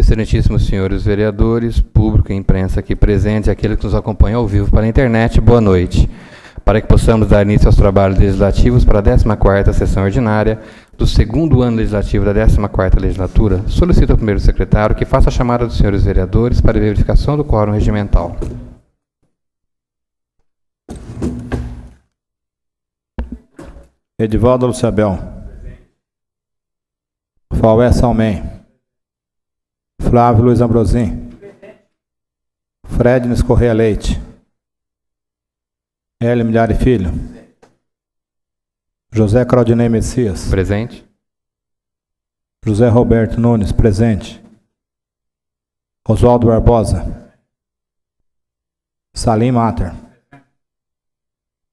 Excelentíssimos senhores vereadores, público e imprensa aqui presentes e aqueles que nos acompanham ao vivo pela internet, boa noite. Para que possamos dar início aos trabalhos legislativos para a 14ª sessão ordinária do segundo ano legislativo da 14ª legislatura, solicito ao primeiro secretário que faça a chamada dos senhores vereadores para a verificação do quórum regimental. Edivaldo Luciabel. Faué Salmem. Flávio Luiz Ambrosim. Frednes Correia Leite. Hélio Milhari Filho. José Claudinei Messias. Presente. José Roberto Nunes, presente. Oswaldo Barbosa. Salim Mater.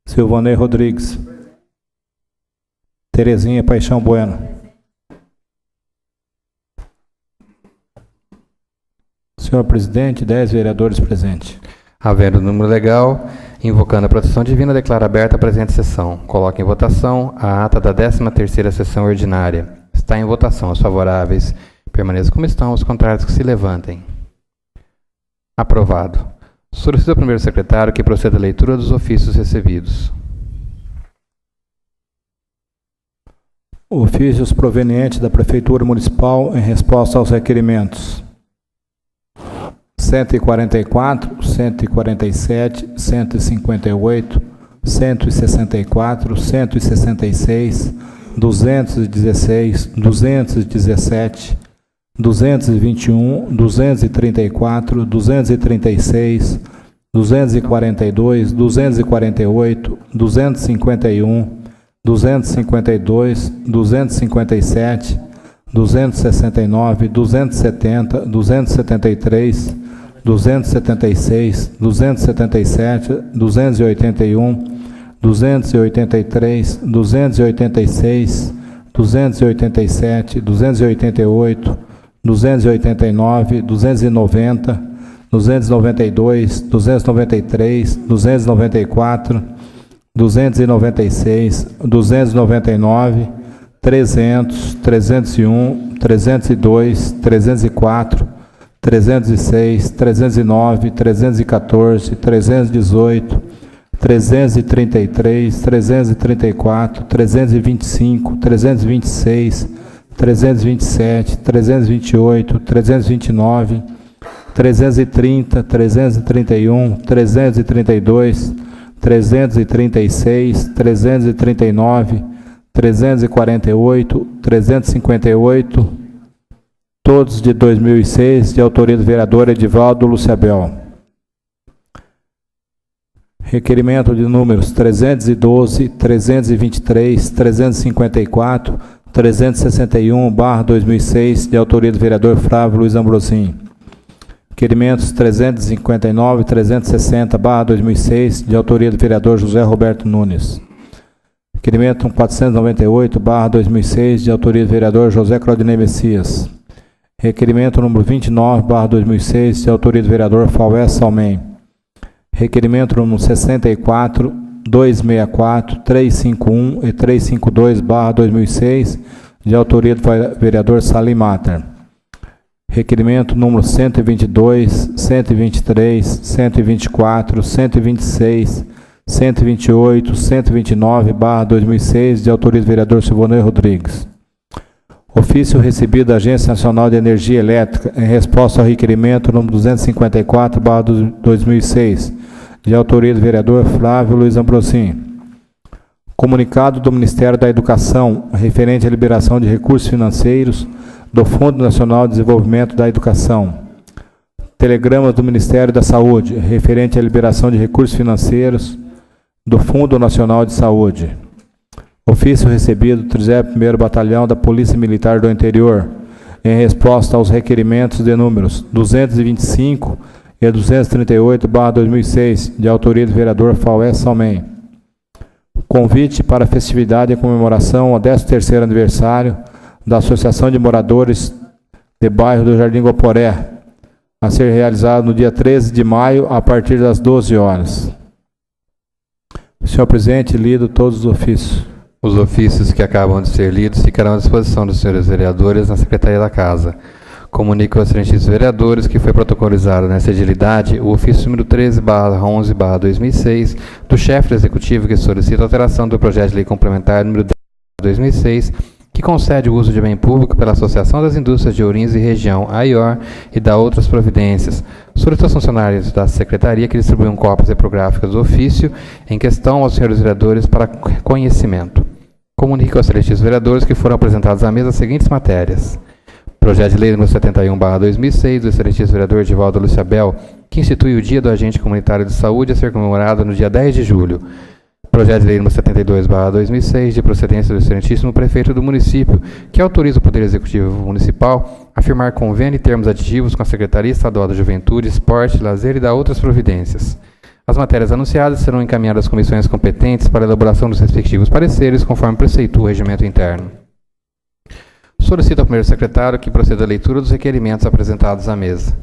Silvanei Rodrigues. Terezinha Paixão Bueno. Senhor presidente, 10 vereadores presentes. Havendo o número legal, invocando a proteção divina, declaro aberta a presente sessão. Coloco em votação a ata da 13ª sessão ordinária. Está em votação. Os favoráveis permaneçam como estão, os contrários que se levantem. Aprovado. Solicito ao primeiro secretário que proceda à leitura dos ofícios recebidos. Ofícios provenientes da Prefeitura Municipal em resposta aos requerimentos 144, 147, 158, 164, 166, 216, 217, 221, 234, 236, 242, 248, 251, 252, 257, 269, 270, 273, 276, 277, 281, 283, 286, 287, 288, 289, 290, 292, 293, 294, 296, 299, 300, 301, 302, 304, 306, 309, 314, 318, 333, 334, 325, 326, 327, 328, 329, 330, 331, 332, 336, 339, 348, 358, todos de 2006, de autoria do vereador Edivaldo Luciabel. Requerimento de números 312, 323, 354, 361/2006, de autoria do vereador Flávio Luiz Ambrosim. Requerimentos 359, 360/2006, de autoria do vereador José Roberto Nunes. Requerimento 498/2006, de autoria do vereador José Claudinei Messias. Requerimento número 29/2006, de autoria do vereador Faué Salmem. Requerimento número 64, 264, 351 e 352/2006, de autoria do vereador Salim Mater. Requerimento número 122, 123, 124, 126, 128, 129/2006, de autoria do vereador Silvanei Rodrigues. Ofício recebido da Agência Nacional de Energia Elétrica em resposta ao requerimento número 254/2006, de autoria do vereador Flávio Luiz Ambrosim. Comunicado do Ministério da Educação referente à liberação de recursos financeiros do Fundo Nacional de Desenvolvimento da Educação. Telegrama do Ministério da Saúde referente à liberação de recursos financeiros do Fundo Nacional de Saúde. Ofício recebido do 31º Batalhão da Polícia Militar do Interior, em resposta aos requerimentos de números 225 e 238/2006, de autoria do vereador Faué Salmem. Convite para a festividade e comemoração ao 13º aniversário da Associação de Moradores de Bairro do Jardim Guaporé, a ser realizado no dia 13 de maio, a partir das 12 horas. Senhor presidente, lido todos os ofícios. Os ofícios que acabam de ser lidos ficarão à disposição dos senhores vereadores na Secretaria da Casa. Comunico aos excelentíssimos vereadores que foi protocolizado nessa edilidade o ofício número 13/11/2006 do chefe do Executivo que solicita a alteração do projeto de lei complementar número 10/2006, que concede o uso de bem público pela Associação das Indústrias de Ourinhos e Região, AIOR, e dá outras providências. Solicito aos funcionários da Secretaria que distribuam cópias repográficas do ofício em questão aos senhores vereadores para conhecimento. Comunico aos excelentíssimos vereadores que foram apresentadas à mesa as seguintes matérias. Projeto de lei número 71/2006 do excelentíssimo vereador Edivaldo Luciabel, que institui o Dia do Agente Comunitário de Saúde a ser comemorado no dia 10 de julho. Projeto de lei número 72/2006, de procedência do excelentíssimo prefeito do município, que autoriza o Poder Executivo Municipal a firmar convênio e termos aditivos com a Secretaria Estadual da Juventude, Esporte, Lazer e da outras providências. As matérias anunciadas serão encaminhadas às comissões competentes para a elaboração dos respectivos pareceres, conforme preceitua o regimento interno. Solicito ao primeiro secretário que proceda à leitura dos requerimentos apresentados à mesa.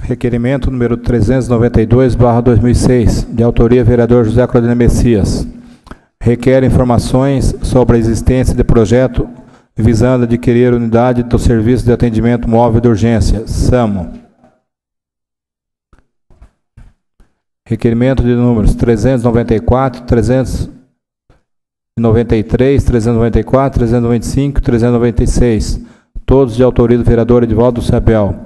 Requerimento número 392/2006, de autoria vereador José Claudino Messias. Requer informações sobre a existência de projeto visando adquirir unidade do Serviço de Atendimento Móvel de Urgência, SAMU. Requerimento de números 394, 393, 394, 395 e 396, todos de autoria do vereador Edivaldo Luciabel.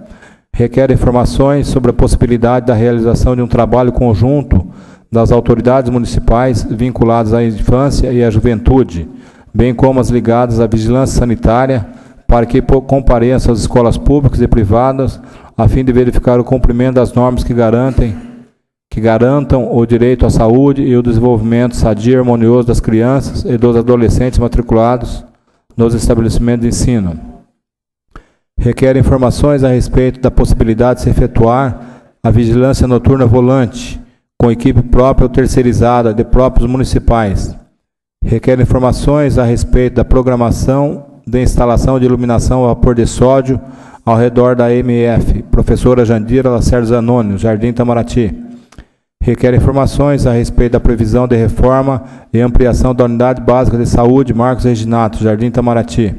Requer informações sobre a possibilidade da realização de um trabalho conjunto das autoridades municipais vinculadas à infância e à juventude, bem como as ligadas à vigilância sanitária, para que compareçam às escolas públicas e privadas, a fim de verificar o cumprimento das normas que garantam o direito à saúde e o desenvolvimento sadio e harmonioso das crianças e dos adolescentes matriculados nos estabelecimentos de ensino. Requer informações a respeito da possibilidade de se efetuar a vigilância noturna volante, com equipe própria ou terceirizada de próprios municipais. Requer informações a respeito da programação de instalação de iluminação a vapor de sódio ao redor da MF, professora Jandira Lacerda Zanoni, Jardim Itamaraty. Requer informações a respeito da previsão de reforma e ampliação da Unidade Básica de Saúde Marcos Reginato, Jardim Itamaraty.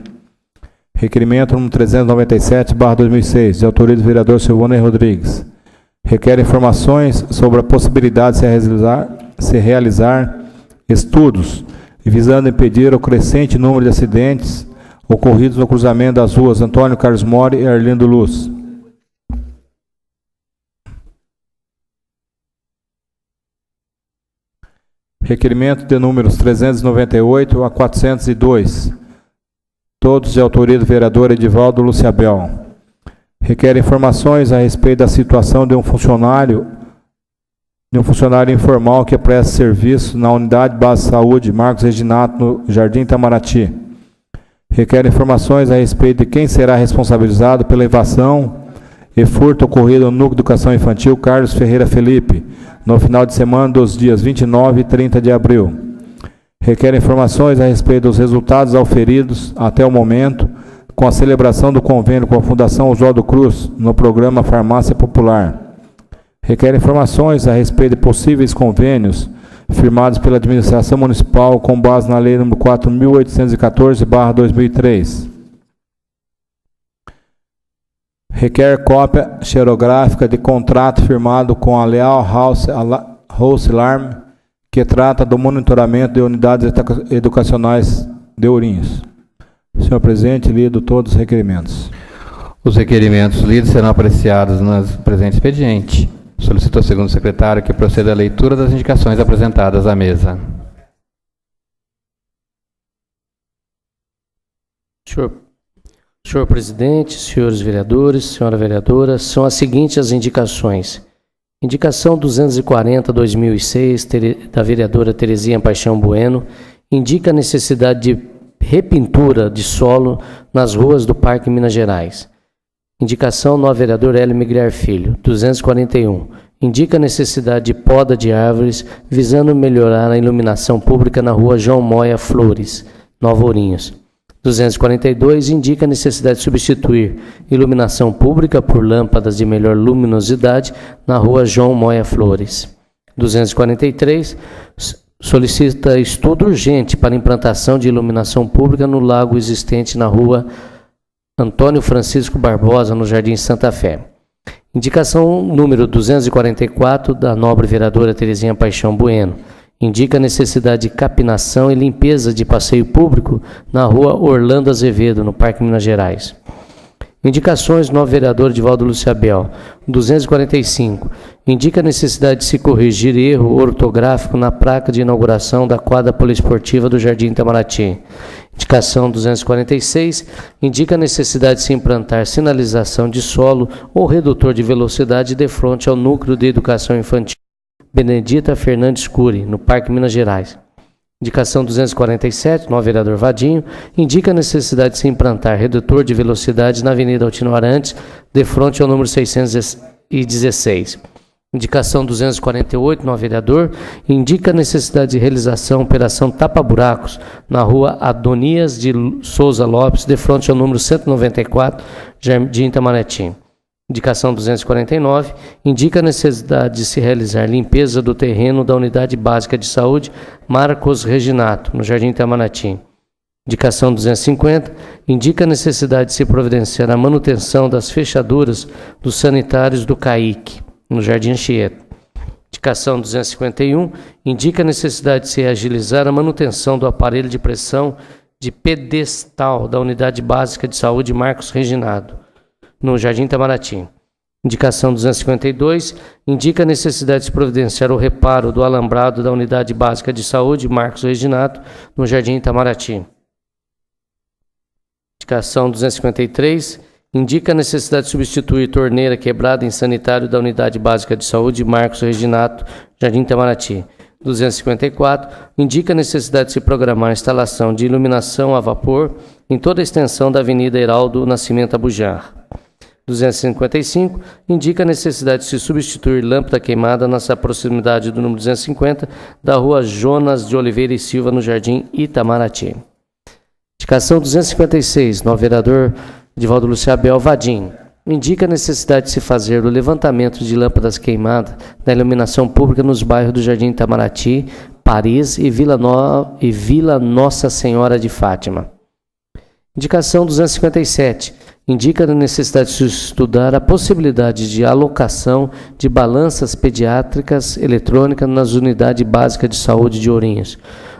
Requerimento número 397/2006, de autoria do vereador Silvano Rodrigues. Requer informações sobre a possibilidade de se realizar estudos visando impedir o crescente número de acidentes ocorridos no cruzamento das ruas Antônio Carlos Mori e Arlindo Luz. Requerimento de números 398 a 402, todos de autoria do vereador Edivaldo Luciabel. Requer informações a respeito da situação de um funcionário informal que presta serviço na Unidade Básica de Saúde Marcos Reginato, no Jardim Itamaraty. Requer informações a respeito de quem será responsabilizado pela invasão e furto ocorrido no Núcleo de Educação Infantil Carlos Ferreira Felipe, no final de semana dos dias 29 e 30 de abril. Requer informações a respeito dos resultados auferidos até o momento com a celebração do convênio com a Fundação Oswaldo Cruz no programa Farmácia Popular. Requer informações a respeito de possíveis convênios firmados pela administração municipal com base na Lei nº 4.814/2003. Requer cópia xerográfica de contrato firmado com a Leal House Alarm, que trata do monitoramento de unidades educacionais de Ourinhos. Senhor presidente, lido todos os requerimentos. Os requerimentos lidos serão apreciados no presente expediente. Solicito ao segundo secretário que proceda à leitura das indicações apresentadas à mesa. Senhor presidente, senhores vereadores, senhora vereadora, são as seguintes as indicações. Indicação 240/2006, da vereadora Terezinha Paixão Bueno, indica a necessidade de repintura de solo nas ruas do Parque Minas Gerais. Indicação no vereador Hélio Migrar Filho, 241. Indica a necessidade de poda de árvores visando melhorar a iluminação pública na rua João Moia Flores, Nova Ourinhos. 242. Indica a necessidade de substituir iluminação pública por lâmpadas de melhor luminosidade na rua João Moia Flores. 243. solicita estudo urgente para implantação de iluminação pública no lago existente na rua Antônio Francisco Barbosa, no Jardim Santa Fé. Indicação número 244 da nobre vereadora Terezinha Paixão Bueno. Indica a necessidade de capinação e limpeza de passeio público na rua Orlando Azevedo, no Parque Minas Gerais. Indicações do novo vereador Edivaldo Luciabel. 245. Indica a necessidade de se corrigir erro ortográfico na placa de inauguração da quadra poliesportiva do Jardim Itamaraty. Indicação 246. Indica a necessidade de se implantar sinalização de solo ou redutor de velocidade de frente ao Núcleo de Educação Infantil Benedita Fernandes Cury, no Parque Minas Gerais. Indicação 247, novo vereador Vadinho, indica a necessidade de se implantar redutor de velocidade na Avenida Altino Arantes, de frente ao número 616. Indicação 248, novo vereador, indica a necessidade de realização operação tapa-buracos na rua Adonias de Souza Lopes, de frente ao número 194, Jardim Itamaraty. Indicação 249, indica a necessidade de se realizar limpeza do terreno da Unidade Básica de Saúde Marcos Reginato, no Jardim Itamaraty. Indicação 250, indica a necessidade de se providenciar a manutenção das fechaduras dos sanitários do CAIC, no Jardim Anchieta. Indicação 251, indica a necessidade de se agilizar a manutenção do aparelho de pressão de pedestal da Unidade Básica de Saúde Marcos Reginado, no Jardim Itamaraty. Indicação 252, indica a necessidade de se providenciar o reparo do alambrado da Unidade Básica de Saúde Marcos Reginato, no Jardim Itamaraty. Indicação 253, indica a necessidade de substituir torneira quebrada em sanitário da Unidade Básica de Saúde Marcos Reginato, Jardim Itamaraty. 254, indica a necessidade de se programar a instalação de iluminação a vapor em toda a extensão da Avenida Heraldo Nascimento Abujanra. 255, indica a necessidade de se substituir lâmpada queimada nessa proximidade do número 250 da rua Jonas de Oliveira e Silva, no Jardim Itamaraty. Indicação 256, novo vereador Edivaldo Luciabel Vadim, indica a necessidade de se fazer o levantamento de lâmpadas queimadas na iluminação pública nos bairros do Jardim Itamaraty, Paris e Vila Nossa Senhora de Fátima. Indicação 257, indica a necessidade de se estudar a possibilidade de alocação de balanças pediátricas eletrônicas nas unidades básicas de saúde de Ourinhos.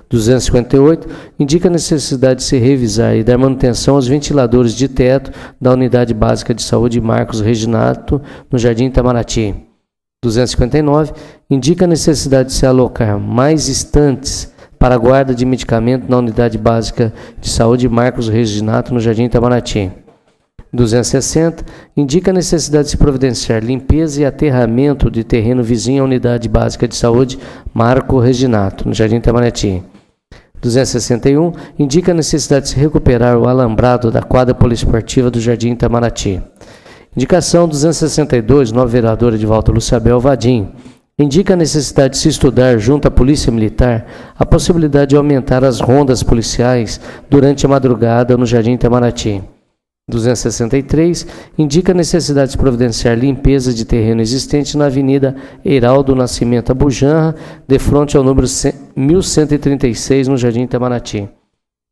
258, indica a necessidade de se revisar e dar manutenção aos ventiladores de teto da Unidade Básica de Saúde Marcos Reginato, no Jardim Itamaraty. 259, indica a necessidade de se alocar mais estantes para a guarda de medicamento na Unidade Básica de Saúde Marcos Reginato, no Jardim Itamaraty. 260, indica a necessidade de se providenciar limpeza e aterramento de terreno vizinho à Unidade Básica de Saúde Marco Reginato, no Jardim Itamaraty. 261, indica a necessidade de se recuperar o alambrado da quadra poliesportiva do Jardim Itamaraty. Indicação 262, novo vereador Edivaldo Luciabel Vadim, indica a necessidade de se estudar junto à Polícia Militar a possibilidade de aumentar as rondas policiais durante a madrugada no Jardim Itamaraty. 263, indica a necessidade de se providenciar limpeza de terreno existente na Avenida Heraldo Nascimento Abujanra, de frente ao número 1136, no Jardim Itamaraty.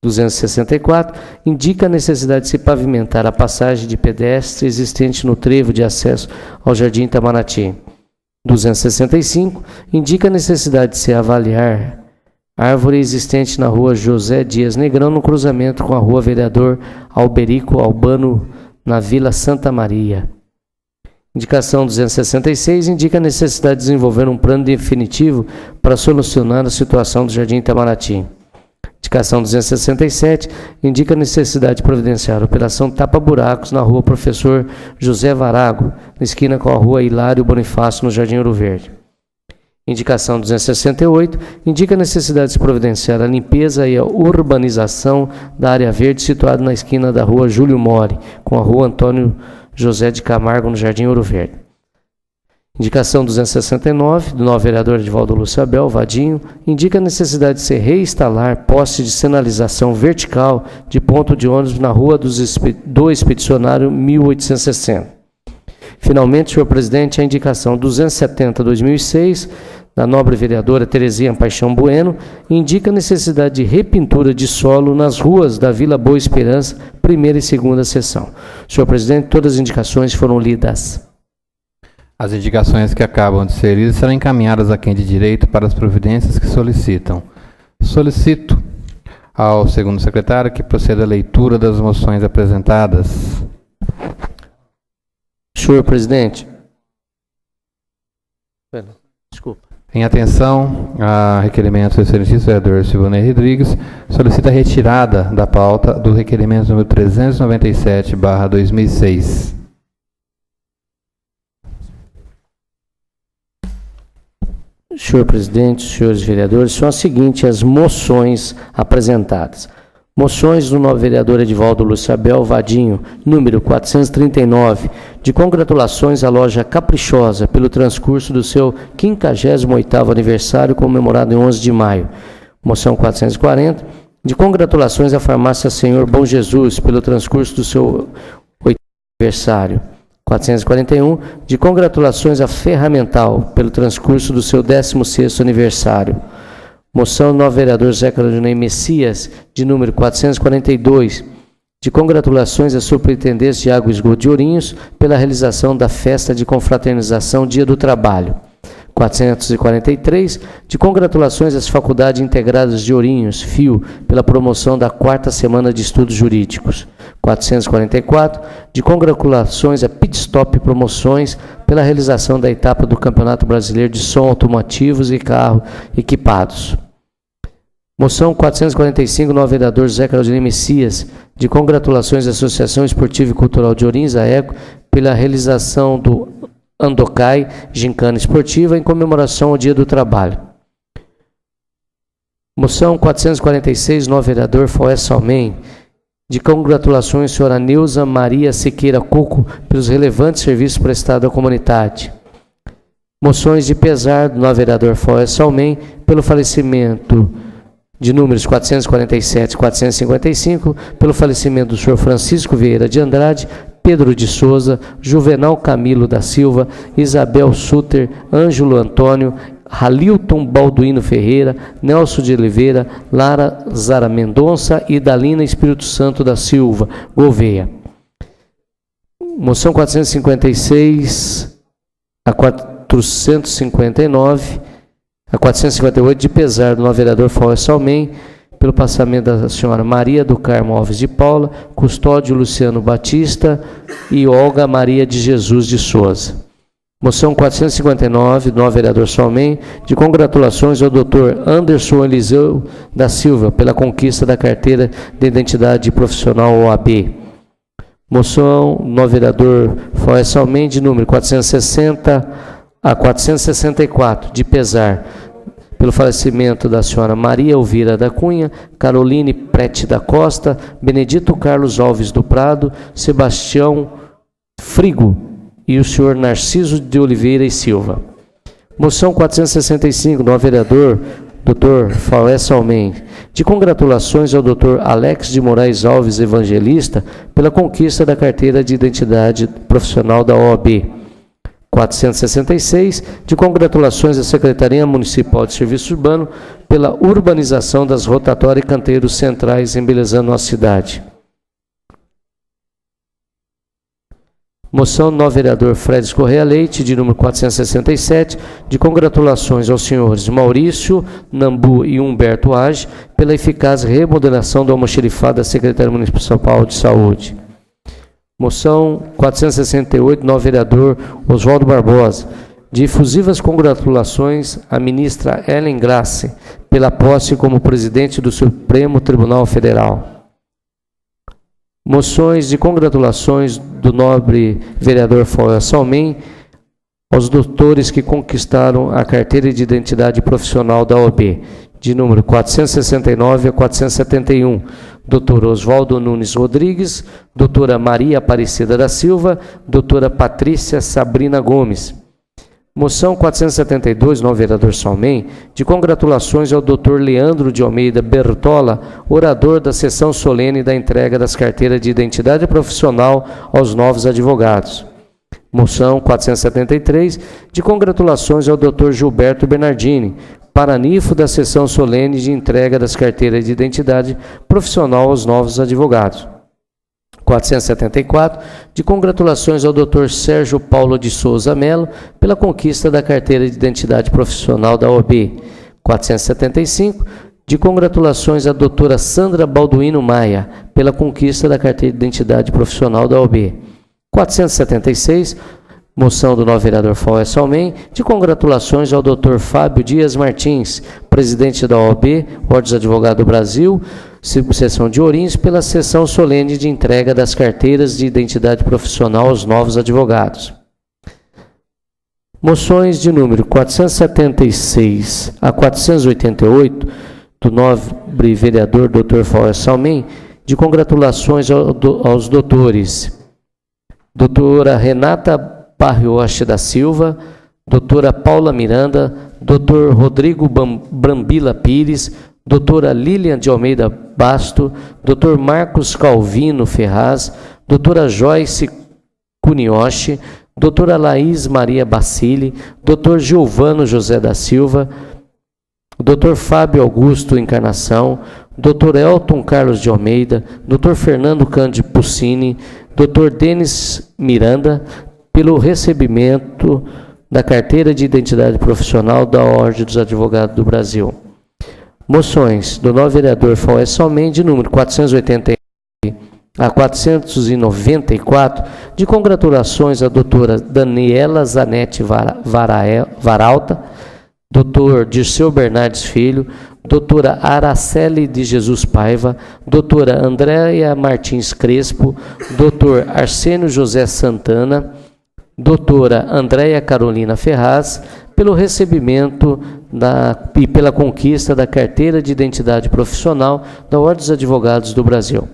264, indica a necessidade de se pavimentar a passagem de pedestre existente no trevo de acesso ao Jardim Itamaraty. 265, indica a necessidade de se avaliar árvore existente na rua José Dias Negrão, no cruzamento com a rua Vereador Alberico Albano, na Vila Santa Maria. Indicação 266, indica a necessidade de desenvolver um plano definitivo para solucionar a situação do Jardim Itamaraty. Indicação 267, indica a necessidade de providenciar a operação tapa-buracos na rua Professor José Varago, na esquina com a rua Hilário Bonifácio, no Jardim Ouro Verde. Indicação 268, indica a necessidade de se providenciar a limpeza e a urbanização da área verde situada na esquina da rua Júlio Mori, com a rua Antônio José de Camargo, no Jardim Ouro Verde. Indicação 269, do novo vereador Edivaldo Luciabel Vadinho, indica a necessidade de se reinstalar poste de sinalização vertical de ponto de ônibus na rua do Expedicionário 1860. Finalmente, senhor presidente, a indicação 270/2006, da nobre vereadora Terezinha Paixão Bueno, indica a necessidade de repintura de solo nas ruas da Vila Boa Esperança, primeira e segunda sessão. Senhor presidente, todas as indicações foram lidas. As indicações que acabam de ser lidas serão encaminhadas a quem de direito para as providências que solicitam. Solicito ao segundo secretário que proceda à leitura das moções apresentadas. Senhor presidente. Desculpa. Em atenção a requerimento do excelentíssimo vereador Silvonei Rodrigues, solicita a retirada da pauta do requerimento número 397/2006. Senhor presidente, senhores vereadores, são as seguintes as moções apresentadas. Moções do novo vereador Edivaldo Lúcio Abel Vadinho, número 439, de congratulações à loja Caprichosa pelo transcurso do seu 58º aniversário, comemorado em 11 de maio. Moção 440, de congratulações à farmácia Senhor Bom Jesus pelo transcurso do seu 8º aniversário. 441, de congratulações à Ferramental pelo transcurso do seu 16º aniversário. Moção do novo vereador Zé Claudinei Messias, de número 442, de congratulações à Superintendência de Água e Esgoto de Ourinhos pela realização da festa de confraternização Dia do Trabalho. 443, de congratulações às Faculdades Integradas de Ourinhos, FIO, pela promoção da 4ª Semana de Estudos Jurídicos. 444, de congratulações a Pitstop Promoções pela realização da etapa do Campeonato Brasileiro de Som Automotivos e Carro Equipados. Moção 445, novo vereador Zé Claudinei Messias, de congratulações à Associação Esportiva e Cultural de Ourinhos, a ECO, pela realização do Andocai, gincana esportiva, em comemoração ao Dia do Trabalho. Moção 446, novo vereador Foé Salmen, de congratulações à senhora Neuza Maria Siqueira Cuco pelos relevantes serviços prestados à comunidade. Moções de pesar do novo vereador Foé Salmen pelo falecimento de números 447 e 455, pelo falecimento do senhor Francisco Vieira de Andrade, Pedro de Souza, Juvenal Camilo da Silva, Isabel Suter, Ângelo Antônio, Halilton Balduino Ferreira, Nelson de Oliveira, Lara Zara Mendonça e Dalina Espírito Santo da Silva, Gouveia. Moção 456 a 459, a 458, de pesar do novo vereador Foé Salmen, pelo passamento da senhora Maria do Carmo Alves de Paula, Custódio Luciano Batista e Olga Maria de Jesus de Souza. Moção 459, do novo vereador Salmen, de congratulações ao doutor Anderson Eliseu da Silva pela conquista da carteira de identidade profissional OAB. Moção do novo vereador Foé Salmen, de número 460 a 464, de pesar pelo falecimento da senhora Maria Elvira da Cunha, Caroline Prete da Costa, Benedito Carlos Alves do Prado, Sebastião Frigo e o senhor Narciso de Oliveira e Silva. Moção 465, do vereador Dr. Foé Salmen, de congratulações ao Dr. Alex de Moraes Alves Evangelista pela conquista da carteira de identidade profissional da OAB. 466, de congratulações à Secretaria Municipal de Serviço Urbano pela urbanização das rotatórias e canteiros centrais, embelezando a cidade. Moção do novo vereador Fredes Correia Leite, de número 467, de congratulações aos senhores Maurício Nambu e Humberto Age pela eficaz remodelação do almoxerifado da Secretaria Municipal de Saúde. Moção 468, novo vereador Oswaldo Barbosa, de efusivas congratulações à ministra Ellen Grace pela posse como presidente do Supremo Tribunal Federal. Moções de congratulações do nobre vereador Foé Salmen aos doutores que conquistaram a carteira de identidade profissional da OAB, de número 469 a 471, doutor Oswaldo Nunes Rodrigues, doutora Maria Aparecida da Silva, doutora Patrícia Sabrina Gomes. Moção 472, novo vereador Salmen, de congratulações ao doutor Leandro de Almeida Bertola, orador da sessão solene da entrega das carteiras de identidade profissional aos novos advogados. Moção 473, de congratulações ao Dr. Gilberto Bernardini, paranifo da sessão solene de entrega das carteiras de identidade profissional aos novos advogados. 474, de congratulações ao Dr. Sérgio Paulo de Souza Melo pela conquista da carteira de identidade profissional da OAB. 475, de congratulações à doutora Sandra Balduino Maia pela conquista da carteira de identidade profissional da OAB. 476, moção do novo vereador Faué Salmem, de congratulações ao Dr. Fábio Dias Martins, presidente da OAB, Ordem dos Advogados do Brasil, subseção de Ourinhos, pela sessão solene de entrega das carteiras de identidade profissional aos novos advogados. Moções de número 476 a 488, do nobre vereador Dr. Faué Salmem, de congratulações aos doutores doutora Renata Parrioche da Silva, doutora Paula Miranda, doutor Rodrigo Brambila Pires, doutora Lilian de Almeida Basto, doutor Marcos Calvino Ferraz, doutora Joyce Cunioche, doutora Laís Maria Bacilli, doutor Giovano José da Silva, doutor Fábio Augusto Encarnação, doutor Elton Carlos de Almeida, doutor Fernando Cândido Puccini, doutor Denis Miranda, pelo recebimento da carteira de identidade profissional da Ordem dos Advogados do Brasil. Moções do novo vereador Faué Salmem, de número 480 a 494, de congratulações à doutora Daniela Zanetti Varalta, doutor Dirceu Bernardes Filho, doutora Araceli de Jesus Paiva, doutora Andréia Martins Crespo, doutor Arsênio José Santana, doutora Andréia Carolina Ferraz, pelo recebimento e pela conquista da carteira de identidade profissional da Ordem dos Advogados do Brasil.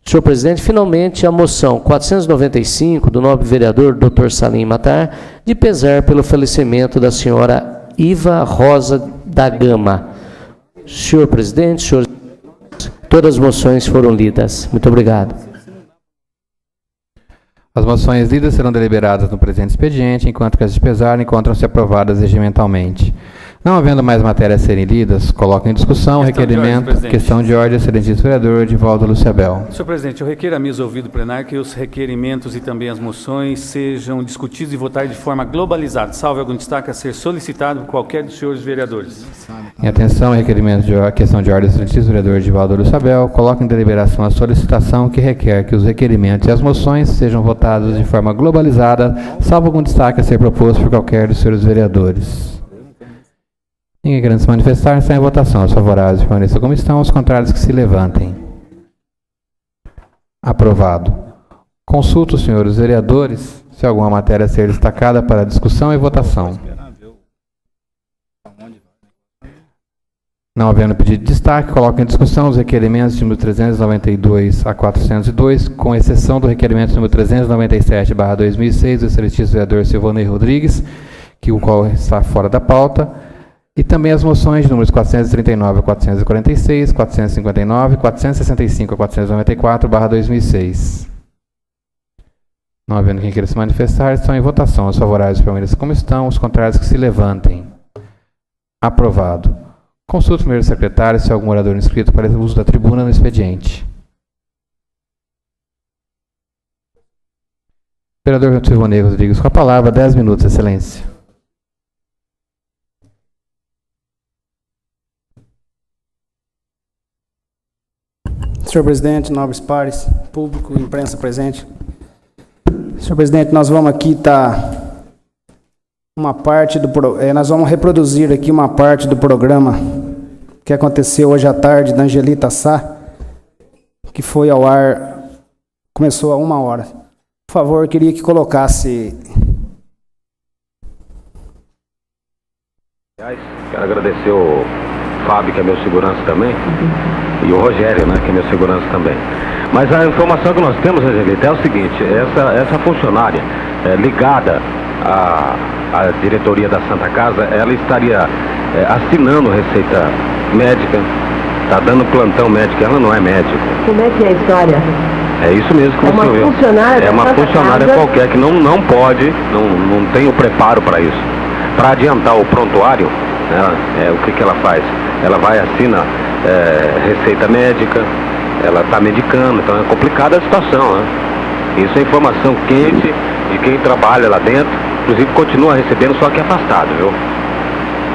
Senhor presidente, finalmente a moção 495 do nobre vereador Dr. Salim Matar, de pesar pelo falecimento da senhora Iva Rosa da Gama. Senhor presidente, senhor, todas as moções foram lidas. Muito obrigado. As moções lidas serão deliberadas no presente expediente, enquanto que as de pesar encontram-se aprovadas regimentalmente. Não havendo mais matérias a serem lidas, coloco em discussão o requerimento, questão de ordem, excelentíssimo vereador Edivaldo Luciabel. Senhor presidente, eu requeiro à mesa ouvido plenário que os requerimentos e também as moções sejam discutidos e votados de forma globalizada, salvo algum destaque a ser solicitado por qualquer dos senhores vereadores. Em atenção ao requerimento de questão de ordem, excelentíssimo vereador Edivaldo Luciabel, coloco em deliberação a solicitação que requer que os requerimentos e as moções sejam votados de forma globalizada, salvo algum destaque a ser proposto por qualquer dos senhores vereadores. Ninguém querendo se manifestar, está em votação. Os favoráveis permaneçam como estão, os contrários que se levantem. Aprovado. Consulto os senhores vereadores se alguma matéria a ser destacada para discussão e votação. Não havendo pedido de destaque, coloco em discussão os requerimentos de número 392 a 402, com exceção do requerimento número 397/2006 do excelentíssimo vereador Silvanei Rodrigues, o qual está fora da pauta. E também as moções de números 439 a 446, 459, 465 a 494/2006. Não havendo quem queira se manifestar, estão em votação. Os favoráveis permaneçam como estão, os contrários que se levantem. Aprovado. Consulto o primeiro secretário se há algum orador inscrito para o uso da tribuna no expediente. Vereador Silvanei Rodrigues, com a palavra, 10 minutos, excelência. Senhor presidente, nobres pares, público, imprensa presente. Senhor presidente, nós vamos aqui nós vamos reproduzir aqui uma parte do programa que aconteceu hoje à tarde da Angelita Sá, que foi ao ar, começou há 1h. Por favor, eu queria que colocasse. Quero agradecer o Fábio, que é meu segurança também, e o Rogério, né, que é meu segurança também. Mas a informação que nós temos, Angelita, é o seguinte: essa funcionária ligada à diretoria da Santa Casa, ela estaria assinando receita médica, está dando plantão médico, ela não é médica. Como é que é a história? É isso mesmo que É você uma ouviu. funcionária É uma da Santa funcionária Casa. qualquer que não pode, não tem o preparo para isso. Para adiantar o prontuário, né, o que ela faz? Ela vai, assina receita médica, ela está medicando, então é complicada a situação, né? Isso é informação quente de quem trabalha lá dentro, inclusive continua recebendo, só que afastado, viu?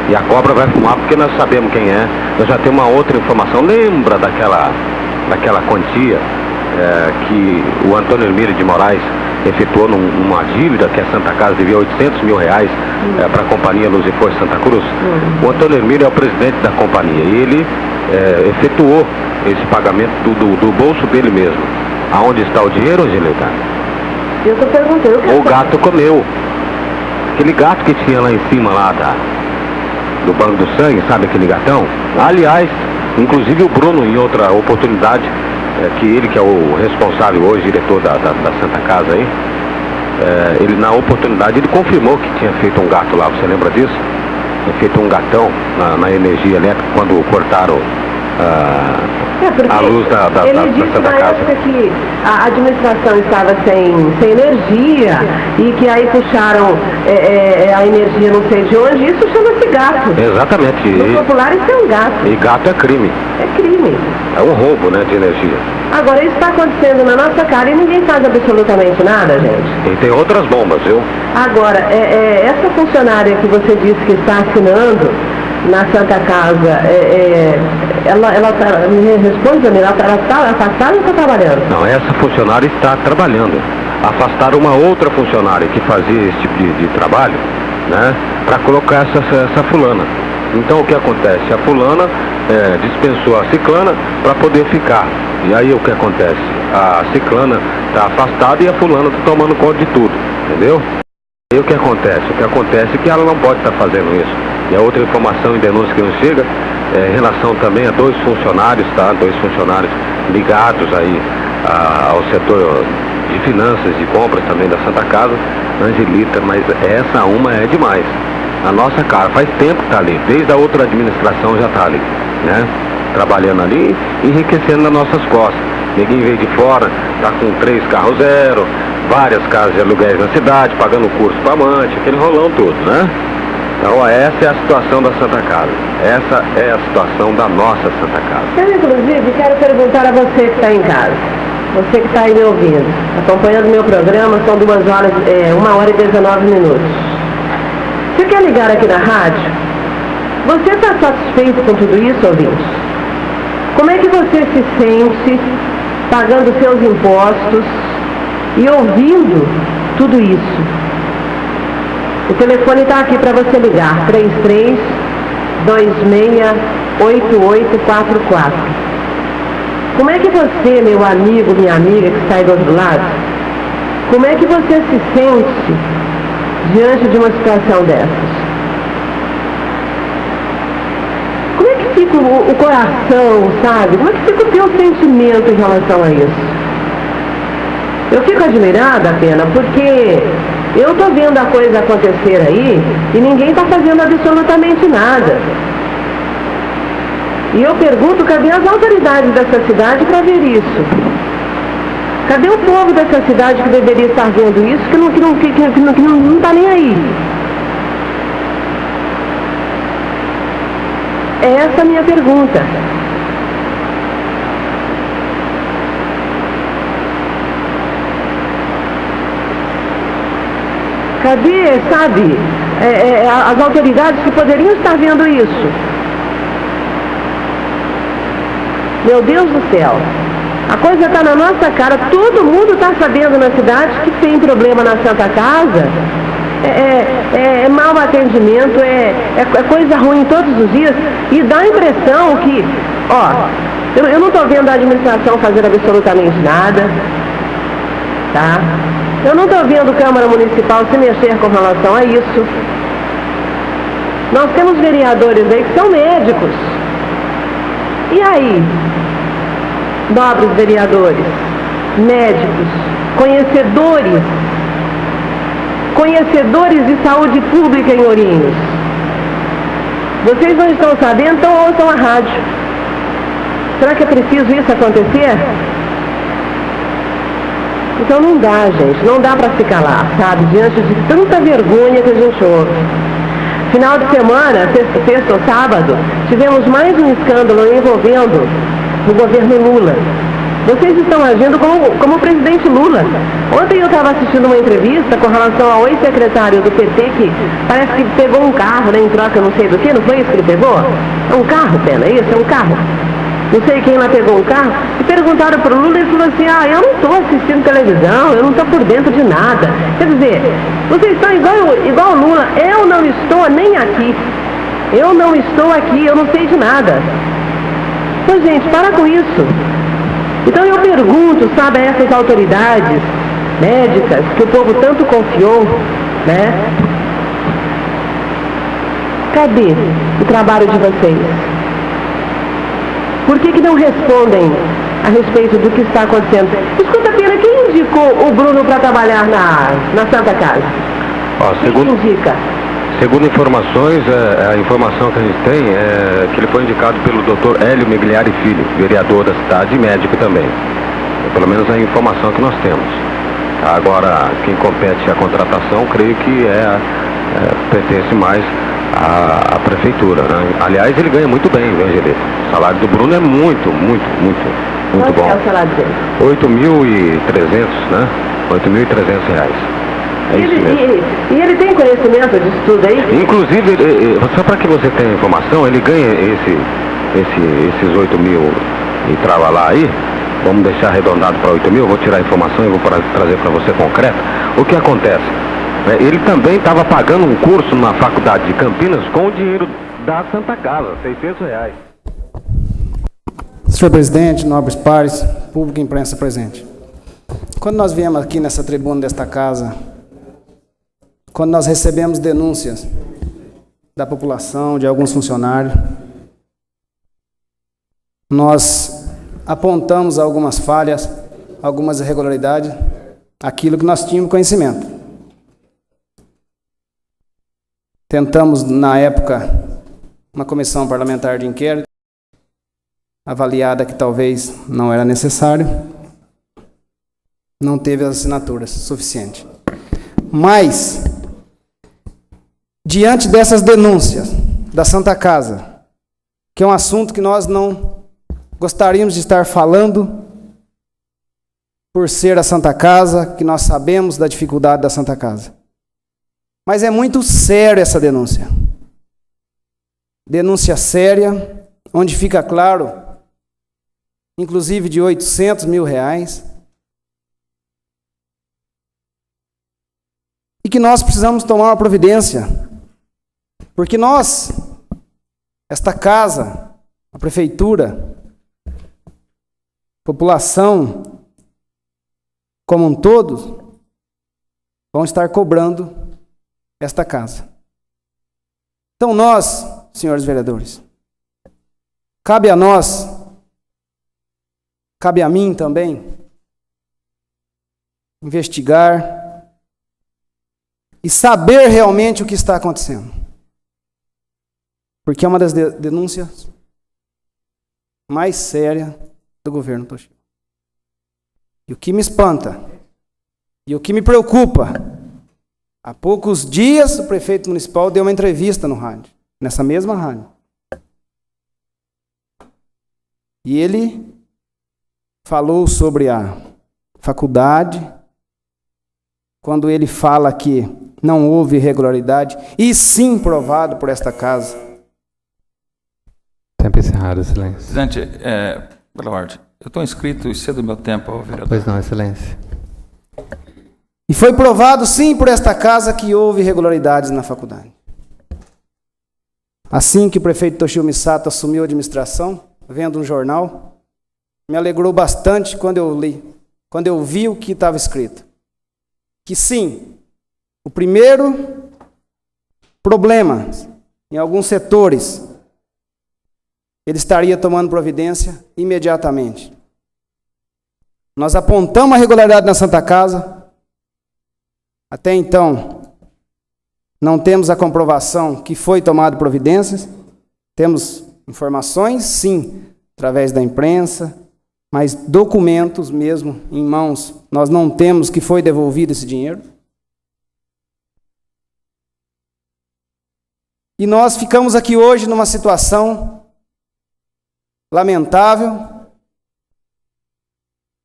E a cobra vai fumar porque nós sabemos quem é. Nós já temos uma outra informação. Lembra daquela quantia que o Antônio Hermílio de Moraes efetuou numa dívida que a Santa Casa devia R$800 mil para a Companhia Luz e Força Santa Cruz? O Antônio Hermílio é o presidente da companhia e ele efetuou esse pagamento do bolso dele mesmo. Aonde está o dinheiro, Angelita? Eu estou perguntando. O gato comeu. Aquele gato que tinha lá em cima do Banco do Sangue, sabe aquele gatão? Aliás, inclusive o Bruno, em outra oportunidade, ele que é o responsável hoje, diretor da Santa Casa aí, ele na oportunidade ele confirmou que tinha feito um gato lá, você lembra disso? Tinha feito um gatão na energia elétrica quando cortaram a luz da ele disse Santa na Casa. época que a administração estava sem energia e que aí puxaram a energia não sei de onde. Isso chama-se gato. Exatamente. No popular isso é um gato. E gato é crime. É crime. É um roubo, né, de energia. Agora isso está acontecendo na nossa cara e ninguém faz absolutamente nada, gente. E tem outras bombas, viu? Agora, essa funcionária que você disse que está assinando na Santa Casa, ela tá, me responde, ela está afastada ou está trabalhando? Não, essa funcionária está trabalhando. Afastaram uma outra funcionária que fazia esse tipo de trabalho, né, para colocar essa fulana. Então o que acontece? A fulana dispensou a ciclana para poder ficar. E aí o que acontece? A ciclana está afastada e a fulana está tomando conta de tudo, entendeu? E o que acontece? O que acontece é que ela não pode estar fazendo isso. E a outra informação e denúncia que nos chega em relação também a dois funcionários, tá? Dois funcionários ligados aí ao setor de finanças e compras também da Santa Casa, Angelita, mas essa uma é demais. A nossa cara faz tempo que está ali, desde a outra administração já está ali, né? Trabalhando ali, enriquecendo nas nossas costas. Ninguém veio de fora, está com 3 carros zero, várias casas de aluguéis na cidade, pagando curso para amante, aquele rolão todo, né? Então essa é a situação da Santa Casa. Essa é a situação da nossa Santa Casa. Eu, inclusive, quero perguntar a você que está em casa, você que está aí me ouvindo, acompanhando meu programa, são 1h19. Você quer ligar aqui na rádio? Você está satisfeito com tudo isso, ouvinte? Como é que você se sente pagando seus impostos e ouvindo tudo isso? O telefone está aqui para você ligar, 33268844. Como é que você, meu amigo, minha amiga que está aí do outro lado, como é que você se sente diante de uma situação dessas? Como é que fica o coração, sabe? Como é que fica o teu sentimento em relação a isso? Eu fico admirada, Pena, porque eu estou vendo a coisa acontecer aí e ninguém está fazendo absolutamente nada. E eu pergunto, cadê as autoridades dessa cidade para ver isso? Cadê o povo dessa cidade que deveria estar vendo isso, que não está nem aí? É essa a minha pergunta. Cadê, sabe, as autoridades que poderiam estar vendo isso? Meu Deus do céu, a coisa está na nossa cara, todo mundo está sabendo na cidade que tem problema na Santa Casa, é mau atendimento, é coisa ruim todos os dias, e dá a impressão que, eu não estou vendo a administração fazer absolutamente nada, tá? Eu não estou vendo a Câmara Municipal se mexer com relação a isso. Nós temos vereadores aí que são médicos. E aí, nobres vereadores, médicos, conhecedores de saúde pública em Ourinhos, vocês não estão sabendo, então ouçam a rádio. Será que é preciso isso acontecer? Então não dá, gente, não dá para se calar, sabe? Diante de tanta vergonha que a gente ouve. Final de semana, sexta ou sábado, tivemos mais um escândalo envolvendo o governo Lula. Vocês estão agindo como o presidente Lula. Ontem eu estava assistindo uma entrevista com relação ao ex-secretário do PT que parece que pegou um carro, né, em troca não sei do que, não foi isso que ele pegou? É um carro, Pena, é isso? É um carro. Não sei quem lá pegou um carro. E perguntaram para o Lula e ele falou assim, eu não estou assistindo televisão, eu não estou por dentro de nada. Quer dizer, vocês estão igual o Lula, eu não estou nem aqui. Eu não estou aqui, eu não sei de nada. Então, gente, para com isso. Então eu pergunto, sabe, a essas autoridades médicas que o povo tanto confiou, né? Cadê o trabalho de vocês? Por que não respondem a respeito do que está acontecendo? Escuta, Pena, quem indicou o Bruno para trabalhar na Santa Casa? Quem indica? Segundo informações, a informação que a gente tem é que ele foi indicado pelo Dr. Hélio Migliari Filho, vereador da cidade e médico também. Pelo menos a informação que nós temos. Agora, quem compete a contratação, creio que pertence mais à prefeitura, né? Aliás, ele ganha muito bem, viu, Angelita? O salário do Bruno é muito bom. Quanto é o salário dele? 8.300, né? 8.300 reais. É isso mesmo. E ele tem conhecimento disso tudo aí? Inclusive, só para que você tenha informação, ele ganha esses 8 mil e trava lá aí. Vamos deixar arredondado para 8 mil, vou tirar a informação e vou trazer para você concreto. O que acontece? Ele também estava pagando um curso na faculdade de Campinas com o dinheiro da Santa Casa, 600 reais. Senhor presidente, nobres pares, público e imprensa presente. Quando nós viemos aqui nessa tribuna desta casa, quando nós recebemos denúncias da população, de alguns funcionários, nós apontamos algumas falhas, algumas irregularidades, aquilo que nós tínhamos conhecimento. Tentamos, na época, uma comissão parlamentar de inquérito, avaliada que talvez não era necessário, não teve as assinaturas suficientes. Mas, diante dessas denúncias da Santa Casa, que é um assunto que nós não gostaríamos de estar falando, por ser a Santa Casa, que nós sabemos da dificuldade da Santa Casa. Mas é muito séria essa denúncia. Denúncia séria, onde fica claro, inclusive de 800 mil reais, e que nós precisamos tomar uma providência, porque nós, esta casa, a prefeitura, população como um todo, vão estar cobrando esta casa. Então nós, senhores vereadores, cabe a nós, cabe a mim também, investigar e saber realmente o que está acontecendo. Porque é uma das denúncias mais sérias do governo Toshio. E o que me espanta, e o que me preocupa, há poucos dias o prefeito municipal deu uma entrevista no rádio, nessa mesma rádio. E ele falou sobre a faculdade, quando ele fala que não houve irregularidade, e sim provado por esta casa. Tempo encerrado, excelência. Presidente, pela ordem, eu estou inscrito e cedo do meu tempo ao vereador. Pois não, excelência. E foi provado sim por esta casa que houve irregularidades na faculdade. Assim que o prefeito Toshio Misato assumiu a administração, vendo um jornal, me alegrou bastante quando eu li, quando eu vi o que estava escrito. Que sim, o primeiro problema em alguns setores, ele estaria tomando providência imediatamente. Nós apontamos a irregularidade na Santa Casa. Até então, não temos a comprovação que foi tomado providências. Temos informações, sim, através da imprensa, mas documentos mesmo em mãos, nós não temos que foi devolvido esse dinheiro. E nós ficamos aqui hoje numa situação lamentável,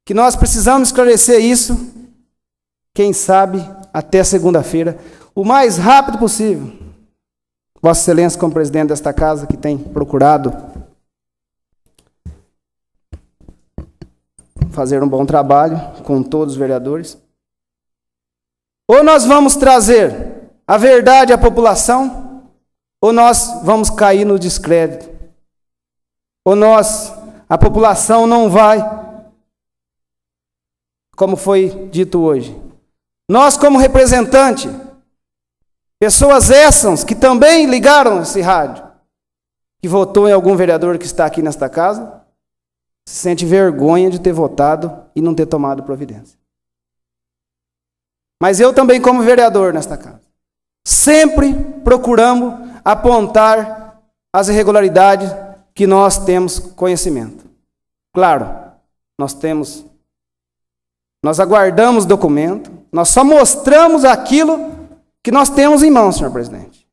que nós precisamos esclarecer isso, quem sabe até segunda-feira, o mais rápido possível. Vossa Excelência, como presidente desta casa, que tem procurado fazer um bom trabalho com todos os vereadores. Ou nós vamos trazer a verdade à população, ou nós vamos cair no descrédito. Ou a população não vai, como foi dito hoje. Nós, como representante, pessoas essas que também ligaram esse rádio, que votou em algum vereador que está aqui nesta casa, se sente vergonha de ter votado e não ter tomado providência. Mas eu também, como vereador nesta casa, sempre procuramos apontar as irregularidades que nós temos conhecimento. Claro, nós aguardamos documento, nós só mostramos aquilo que nós temos em mãos, senhor presidente.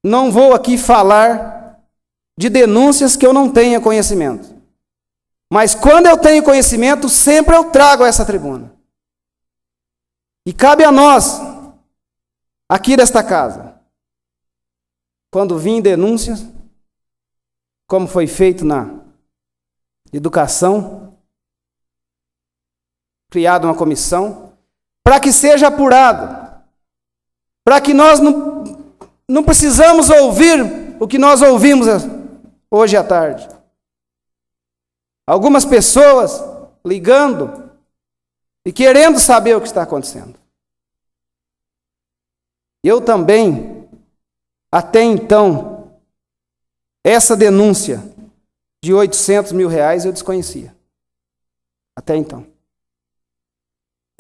Não vou aqui falar de denúncias que eu não tenha conhecimento. Mas quando eu tenho conhecimento, sempre eu trago a essa tribuna. E cabe a nós, aqui desta casa, quando vim denúncias, como foi feito na educação, criada uma comissão, para que seja apurado, para que nós não precisamos ouvir o que nós ouvimos hoje à tarde. Algumas pessoas ligando e querendo saber o que está acontecendo. Eu também, até então, essa denúncia de R$800 mil eu desconhecia. Até então.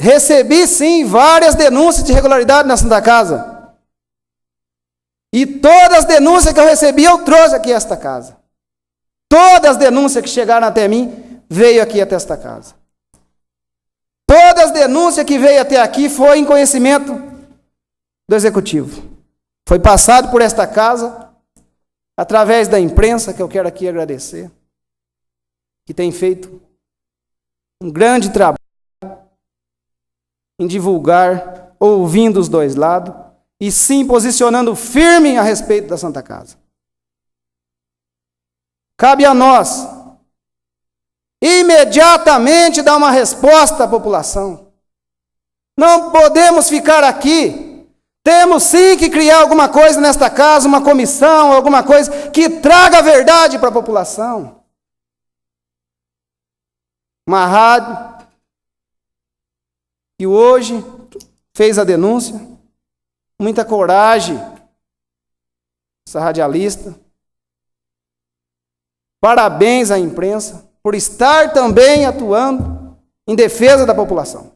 Recebi, sim, várias denúncias de irregularidade na Santa Casa. E todas as denúncias que eu recebi, eu trouxe aqui a esta casa. Todas as denúncias que chegaram até mim, veio aqui até esta casa. Todas as denúncias que veio até aqui foi em conhecimento do Executivo. Foi passado por esta casa, através da imprensa, que eu quero aqui agradecer, que tem feito um grande trabalho em divulgar, ouvindo os dois lados, e sim posicionando firme a respeito da Santa Casa. Cabe a nós imediatamente dar uma resposta à população. Não podemos ficar aqui. Temos sim que criar alguma coisa nesta casa, uma comissão, alguma coisa que traga a verdade para a população. Uma rádio que hoje fez a denúncia, muita coragem, essa radialista. Parabéns à imprensa por estar também atuando em defesa da população.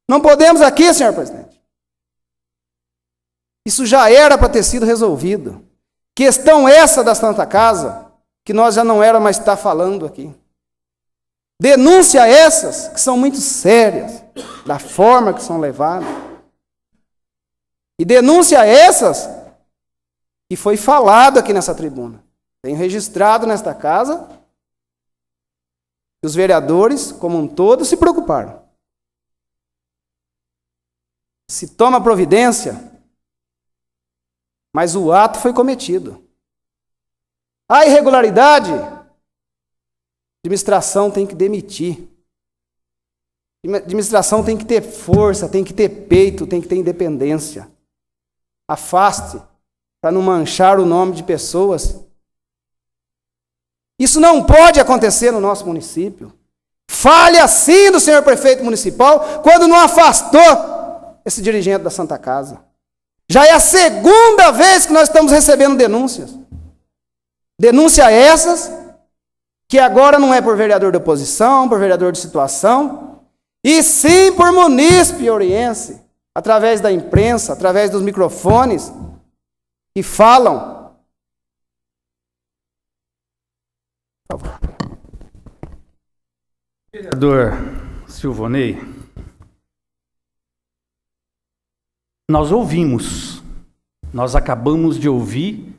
Não podemos aqui, senhor presidente. Isso já era para ter sido resolvido. Questão essa da Santa Casa, que nós já não era mais estar falando aqui. Denúncia essas que são muito sérias, da forma que são levadas. E denúncia essas que foi falado aqui nessa tribuna. Tenho registrado nesta casa que os vereadores, como um todo, se preocuparam. Se toma providência, mas o ato foi cometido. A irregularidade, a administração tem que demitir. A administração tem que ter força, tem que ter peito, tem que ter independência. Afaste, para não manchar o nome de pessoas. Isso não pode acontecer no nosso município. Fale assim do senhor prefeito municipal quando não afastou esse dirigente da Santa Casa. Já é a segunda vez que nós estamos recebendo denúncias. Denúncias essas que agora não é por vereador de oposição, por vereador de situação, e sim por munícipe oriense, através da imprensa, através dos microfones, que falam. Por favor. Vereador Silvonei, nós ouvimos, nós acabamos de ouvir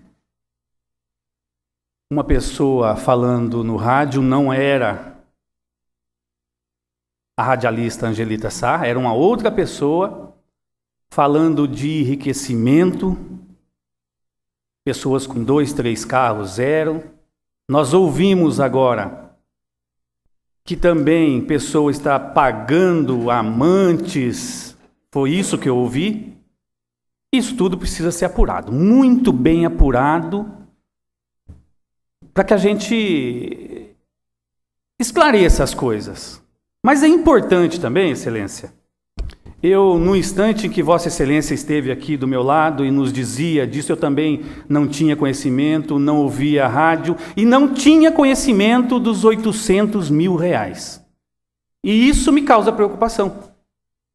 uma pessoa falando no rádio, não era a radialista Angelita Sá, era uma outra pessoa falando de enriquecimento, pessoas com 2, 3 carros, 0. Nós ouvimos agora que também pessoa está pagando amantes, foi isso que eu ouvi? Isso tudo precisa ser apurado, muito bem apurado, para que a gente esclareça as coisas. Mas é importante também, Excelência, no instante em que Vossa Excelência esteve aqui do meu lado e nos dizia disso, eu também não tinha conhecimento, não ouvia a rádio e não tinha conhecimento dos R$800 mil. E isso me causa preocupação,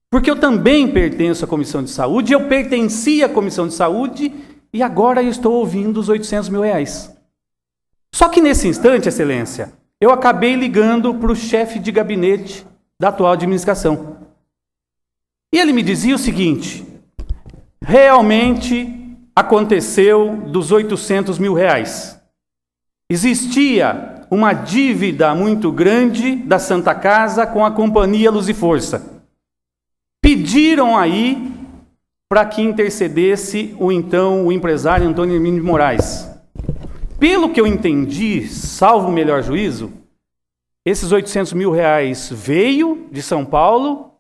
porque eu também pertenço à Comissão de Saúde, eu pertencia à Comissão de Saúde e agora eu estou ouvindo os R$800 mil. Só que nesse instante, Excelência, eu acabei ligando para o chefe de gabinete da atual administração. E ele me dizia o seguinte: realmente aconteceu dos R$800 mil. Existia uma dívida muito grande da Santa Casa com a Companhia Luz e Força. Pediram aí para que intercedesse o empresário Antônio Hermínio de Moraes. Pelo que eu entendi, salvo o melhor juízo, esses R$800 mil veio de São Paulo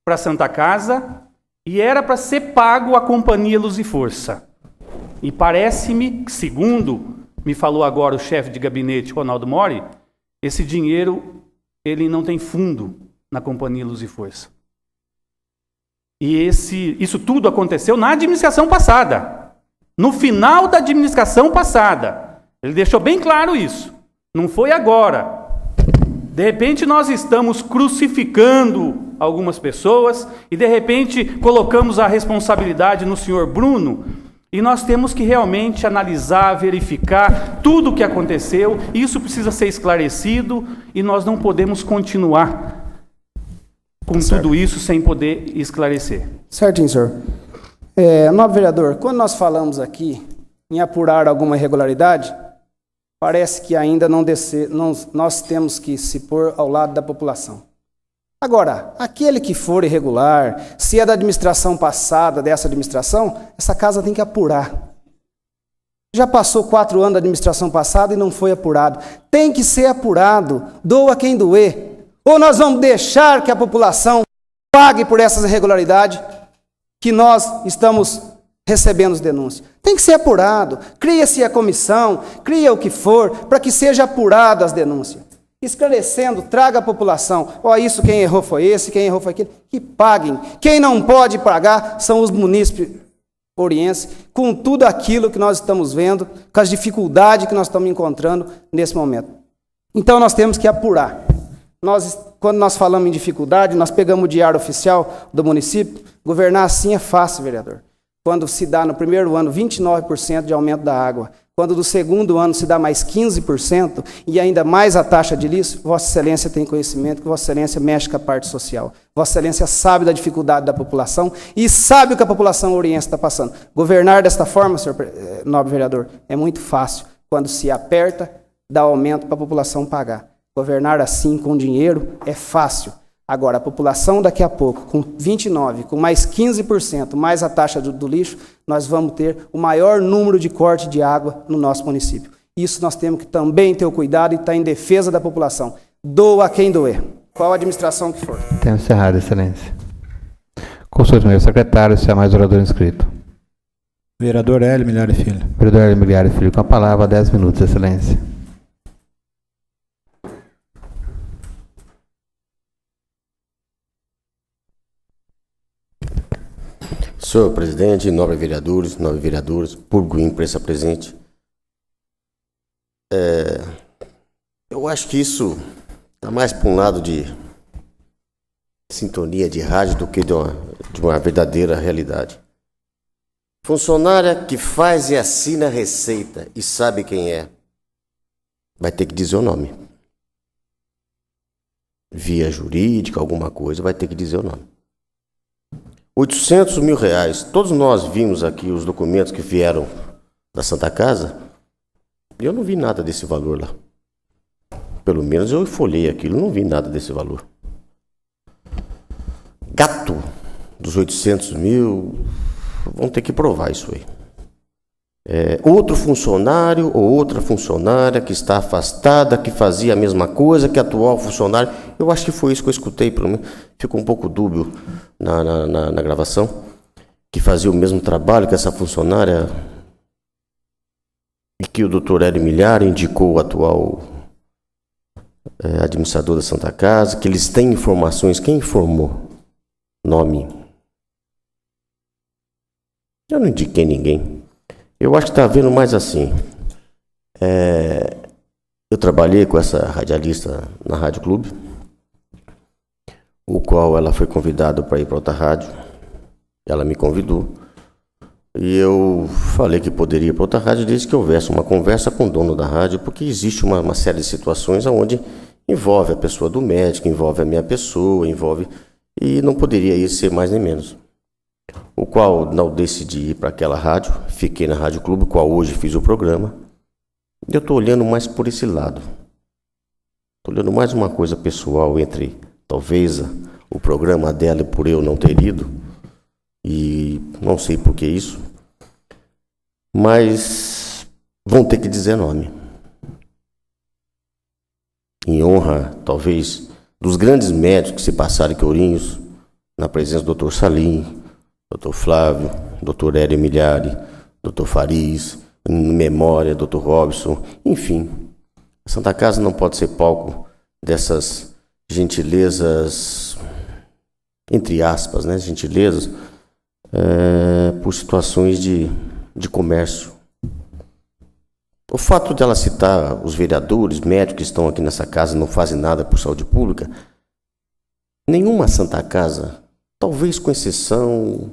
para a Santa Casa e era para ser pago à Companhia Luz e Força. E parece-me, segundo me falou agora o chefe de gabinete, Ronaldo Mori, esse dinheiro ele não tem fundo na Companhia Luz e Força. E isso tudo aconteceu na administração passada. No final da administração passada. Ele deixou bem claro isso. Não foi agora. De repente nós estamos crucificando algumas pessoas e de repente colocamos a responsabilidade no senhor Bruno e nós temos que realmente analisar, verificar tudo o que aconteceu. Isso precisa ser esclarecido e nós não podemos continuar com tudo isso sem poder esclarecer. Certinho, senhor. Nobre vereador, quando nós falamos aqui em apurar alguma irregularidade, parece que ainda nós temos que se pôr ao lado da população. Agora, aquele que for irregular, se é da administração passada, dessa administração, essa casa tem que apurar. Já passou 4 anos da administração passada e não foi apurado. Tem que ser apurado, doa quem doer. Ou nós vamos deixar que a população pague por essas irregularidades que nós estamos recebendo as denúncias. Tem que ser apurado. Cria-se a comissão, cria o que for, para que seja apurado as denúncias. Esclarecendo, traga a população. Isso quem errou foi esse, quem errou foi aquele. Que paguem. Quem não pode pagar são os munícipes orienses, com tudo aquilo que nós estamos vendo, com as dificuldades que nós estamos encontrando nesse momento. Então nós temos que apurar. Quando nós falamos em dificuldade, nós pegamos o diário oficial do município. Governar assim é fácil, vereador. Quando se dá no primeiro ano 29% de aumento da água, quando do segundo ano se dá mais 15% e ainda mais a taxa de lixo, Vossa Excelência tem conhecimento que Vossa Excelência mexe com a parte social. Vossa Excelência sabe da dificuldade da população e sabe o que a população oriense está passando. Governar desta forma, senhor nobre vereador, é muito fácil. Quando se aperta, dá aumento para a população pagar. Governar assim, com dinheiro, é fácil. Agora, a população daqui a pouco, com 29%, com mais 15%, mais a taxa do lixo, nós vamos ter o maior número de corte de água no nosso município. Isso nós temos que também ter o cuidado e estar em defesa da população. Doa quem doer. Qual a administração que for. Tempo encerrado, Excelência. Consulta o meu secretário, se há mais orador inscrito. Vereador Hélio Milhari Filho. Vereador Hélio Milhari Filho, com a palavra, 10 minutos, Excelência. Senhor presidente, nobres vereadores, público e imprensa presente, eu acho que isso está mais para um lado de sintonia de rádio do que de uma verdadeira realidade. Funcionária que faz e assina a receita e sabe quem é, vai ter que dizer o nome. via jurídica, alguma coisa, vai ter que dizer o nome. 800 mil reais. Todos nós vimos aqui os documentos que vieram da Santa Casa e eu não vi nada desse valor lá. Pelo menos eu folhei aquilo, não vi nada desse valor. Gato dos 800 mil, vão ter que provar isso aí. Outro funcionário ou outra funcionária que está afastada, que fazia a mesma coisa que a atual funcionária. Eu acho que foi isso que eu escutei, pelo menos. Ficou um pouco dúbio na gravação. Que fazia o mesmo trabalho que essa funcionária e que o doutor Hélio Milhar indicou o atual administrador da Santa Casa, que eles têm informações. Quem informou? Nome. Eu não indiquei ninguém. Eu acho que está havendo mais assim. Eu trabalhei com essa radialista na Rádio Clube, o qual ela foi convidada para ir para outra rádio. Ela me convidou. E eu falei que poderia ir para outra rádio desde que houvesse uma conversa com o dono da rádio, porque existe uma série de situações onde envolve a pessoa do médico, envolve a minha pessoa, envolve... E não poderia ir ser mais nem menos. O qual não decidi ir para aquela rádio, fiquei na Rádio Clube, qual hoje fiz o programa. E eu estou olhando mais por esse lado. Estou olhando mais uma coisa pessoal entre, talvez, o programa dela e por eu não ter ido. E não sei por que isso. Mas vão ter que dizer nome. Em honra, talvez, dos grandes médicos que se passaram em Ourinhos, na presença do Dr. Salim, Dr. Flávio, Dr. Hélio Milhari, Dr. Fariz, em memória, Dr. Robson, enfim. A Santa Casa não pode ser palco dessas gentilezas, entre aspas, né, gentilezas, por situações de comércio. O fato de ela citar os vereadores, médicos que estão aqui nessa casa e não fazem nada por saúde pública, nenhuma Santa Casa, talvez com exceção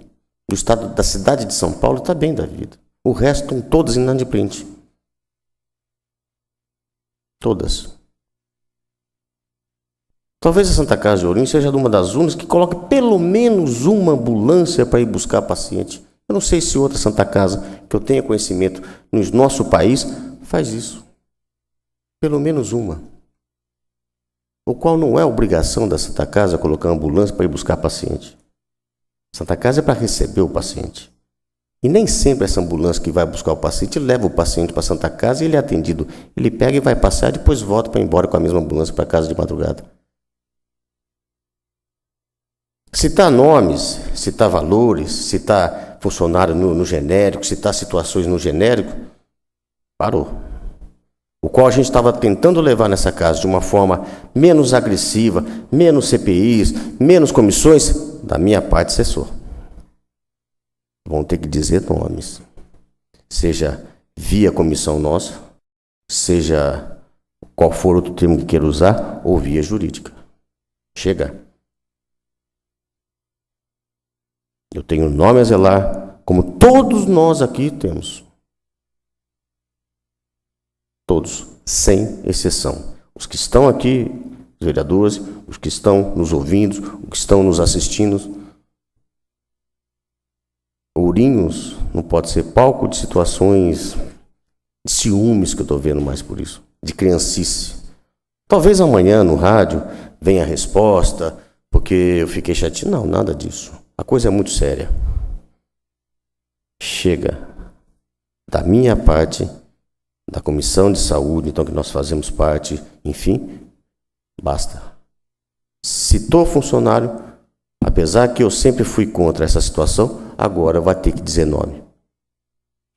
do estado da cidade de São Paulo, está bem da vida. O resto estão todas inadimplentes. Todas. Talvez a Santa Casa de Ourinhos seja uma das únicas que coloca pelo menos uma ambulância para ir buscar paciente. Eu não sei se outra Santa Casa que eu tenha conhecimento no nosso país faz isso. Pelo menos uma. O qual não é obrigação da Santa Casa colocar ambulância para ir buscar paciente. Santa Casa é para receber o paciente. E nem sempre essa ambulância que vai buscar o paciente leva o paciente para a Santa Casa e ele é atendido. Ele pega e vai passear, depois volta para ir embora com a mesma ambulância para casa de madrugada. Citar nomes, citar valores, citar funcionário no genérico, citar situações no genérico, parou. O qual a gente estava tentando levar nessa casa de uma forma menos agressiva, menos CPIs, menos comissões, da minha parte cessou. Vão ter que dizer nomes. Seja via comissão nossa, seja qual for outro termo que queira usar, ou via jurídica. Chega. Eu tenho nome a zelar, como todos nós aqui temos. Todos, sem exceção. Os que estão aqui, os vereadores, os que estão nos ouvindo, os que estão nos assistindo. Ourinhos não pode ser palco de situações de ciúmes, que eu estou vendo mais por isso, de criancice. Talvez amanhã no rádio venha a resposta, porque eu fiquei chateado. Não, nada disso. A coisa é muito séria. Chega. Da minha parte, da Comissão de Saúde, então que nós fazemos parte, enfim, basta. Citou funcionário, apesar que eu sempre fui contra essa situação, agora vai ter que dizer nome.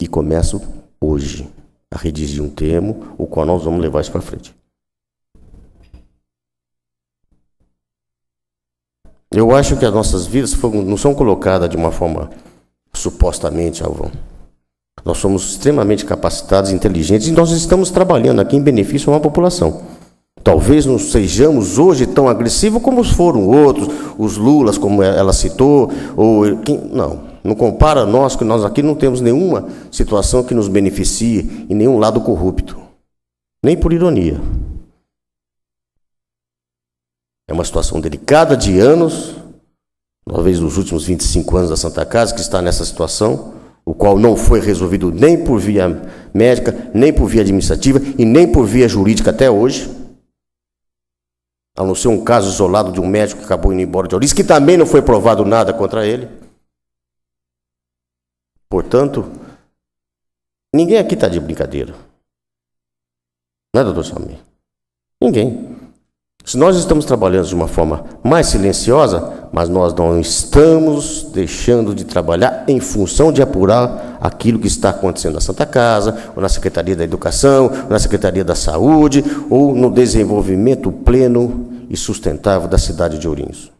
E começo hoje a redigir um termo, o qual nós vamos levar isso para frente. Eu acho que as nossas vidas não são colocadas de uma forma supostamente ao vão. Nós somos extremamente capacitados, inteligentes, e nós estamos trabalhando aqui em benefício a uma população. Talvez não sejamos hoje tão agressivos como foram outros, os Lulas, como ela citou, ou não compara nós, que nós aqui não temos nenhuma situação que nos beneficie em nenhum lado corrupto, nem por ironia. É uma situação delicada de anos, talvez nos últimos 25 anos da Santa Casa, que está nessa situação, o qual não foi resolvido nem por via médica, nem por via administrativa e nem por via jurídica até hoje, a não ser um caso isolado de um médico que acabou indo embora de Ourinhos, que também não foi provado nada contra ele. Portanto, ninguém aqui está de brincadeira. Não é, doutor Salmi? Ninguém. Se nós estamos trabalhando de uma forma mais silenciosa, mas nós não estamos deixando de trabalhar em função de apurar aquilo que está acontecendo na Santa Casa, ou na Secretaria da Educação, ou na Secretaria da Saúde, ou no desenvolvimento pleno e sustentável da cidade de Ourinhos.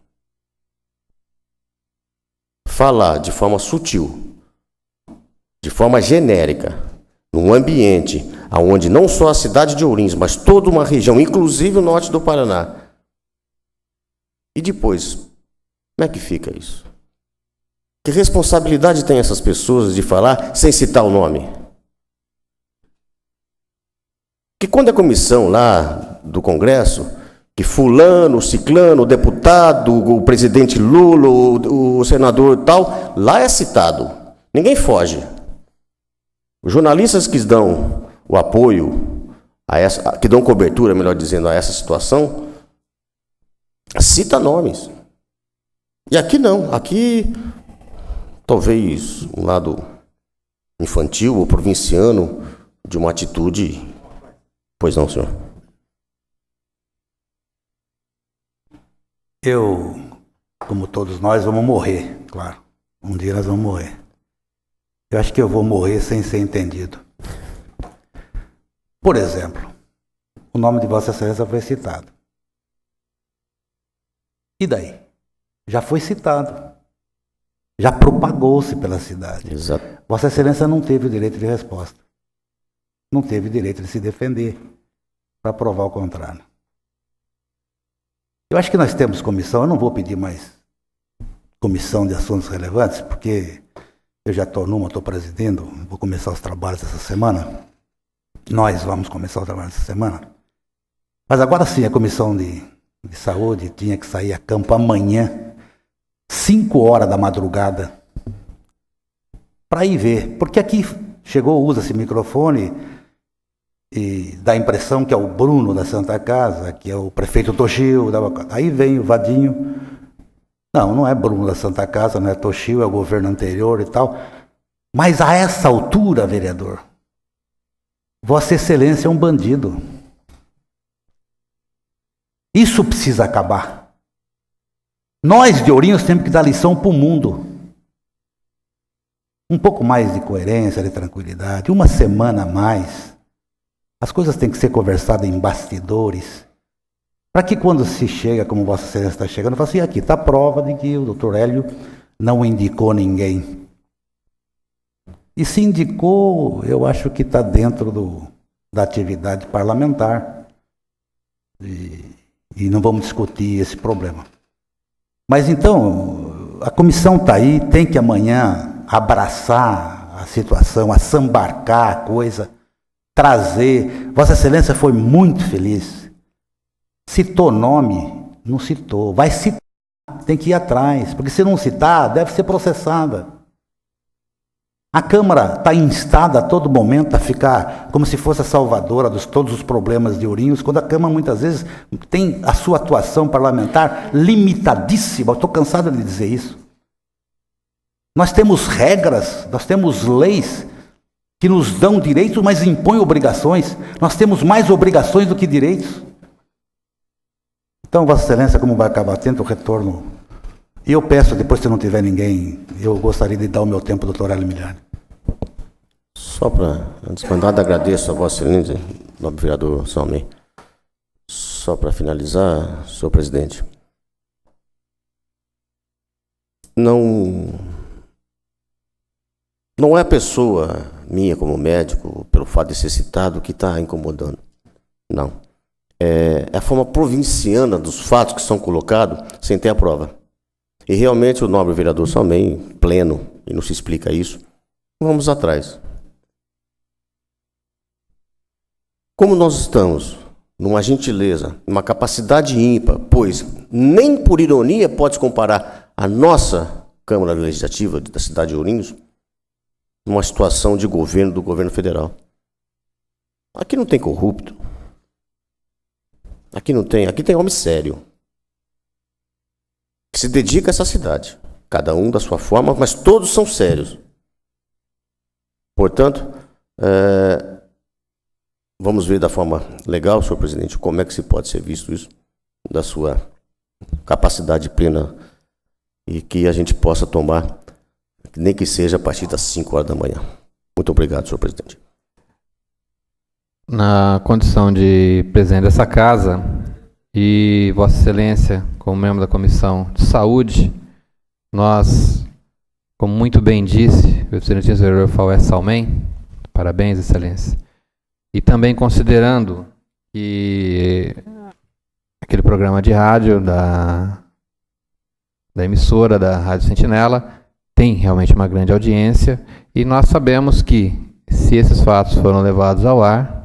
Falar de forma sutil, de forma genérica, num ambiente onde não só a cidade de Ourinhos, mas toda uma região, inclusive o norte do Paraná. E depois, como é que fica isso? Que responsabilidade tem essas pessoas de falar sem citar o nome? Que quando a comissão lá do Congresso, que fulano, ciclano, o deputado, o presidente Lula, o senador tal, lá é citado. Ninguém foge. Os jornalistas que dão o apoio, que dão cobertura, melhor dizendo, a essa situação, cita nomes. E aqui não, aqui talvez um lado infantil ou provinciano de uma atitude. Pois não, senhor? Eu, como todos nós, vamos morrer, claro. Um dia nós vamos morrer. Eu acho que eu vou morrer sem ser entendido. Por exemplo, o nome de Vossa Excelência foi citado. E daí? Já foi citado. Já propagou-se pela cidade. Exato. Vossa Excelência não teve o direito de resposta. Não teve o direito de se defender para provar o contrário. Eu acho que nós temos comissão, eu não vou pedir mais comissão de assuntos relevantes, porque eu já estou presidindo, vou começar os trabalhos essa semana. Nós vamos começar o trabalho essa semana. Mas agora sim, a comissão de saúde tinha que sair a campo amanhã, 5 horas da madrugada, para ir ver. Porque aqui chegou, usa esse microfone e dá a impressão que é o Bruno da Santa Casa, que é o prefeito Toshio. Aí vem o Vadinho. Não é Bruno da Santa Casa, não é Toshio, é o governo anterior e tal. Mas a essa altura, vereador, Vossa Excelência é um bandido. Isso precisa acabar. Nós de Ourinhos temos que dar lição para o mundo. Um pouco mais de coerência, de tranquilidade, uma semana a mais. As coisas têm que ser conversadas em bastidores, para que quando se chega, como Vossa Excelência está chegando, fala assim, aqui está a prova de que o doutor Hélio não indicou ninguém. E se indicou, eu acho que está dentro da atividade parlamentar. E não vamos discutir esse problema. Mas então, a comissão está aí, tem que amanhã abraçar a situação, assambarcar a coisa, trazer. Vossa Excelência foi muito feliz. Citou nome? Não citou. Vai citar, tem que ir atrás, porque se não citar, deve ser processada. A Câmara está instada a todo momento a ficar como se fosse a salvadora de todos os problemas de Ourinhos, quando a Câmara muitas vezes tem a sua atuação parlamentar limitadíssima. Eu estou cansado de dizer isso. Nós temos regras, nós temos leis que nos dão direitos, mas impõem obrigações. Nós temos mais obrigações do que direitos. Então, Vossa Excelência, como vai acabar, tenta o retorno. E eu peço, depois se não tiver ninguém, eu gostaria de dar o meu tempo ao doutor Hélio Milhari. Só para, antes de nada, agradeço a Vossa Excelência, nobre vereador Salmi. Só para finalizar, senhor presidente. Não é a pessoa minha como médico, pelo fato de ser citado, que está incomodando. Não. É a forma provinciana dos fatos que são colocados sem ter a prova. E realmente o nobre vereador Salmi, pleno, e não se explica isso, vamos atrás. Como nós estamos numa gentileza, numa capacidade ímpar pois nem por ironia pode comparar a nossa Câmara Legislativa da cidade de Ourinhos numa situação de governo do governo federal. Aqui não tem corrupto. Aqui tem homem sério, que se dedica a essa cidade. Cada um da sua forma, mas todos são sérios. Portanto, vamos ver da forma legal, senhor presidente, como é que se pode ser visto isso, da sua capacidade plena, e que a gente possa tomar, nem que seja a partir das 5 horas da manhã. Muito obrigado, senhor presidente. Na condição de presidente dessa casa e Vossa Excelência, como membro da Comissão de Saúde, nós, como muito bem disse o excelentíssimo vereador Faué Salmem, parabéns, Excelência, e também considerando que aquele programa de rádio da emissora da Rádio Sentinela tem realmente uma grande audiência, e nós sabemos que, se esses fatos foram levados ao ar,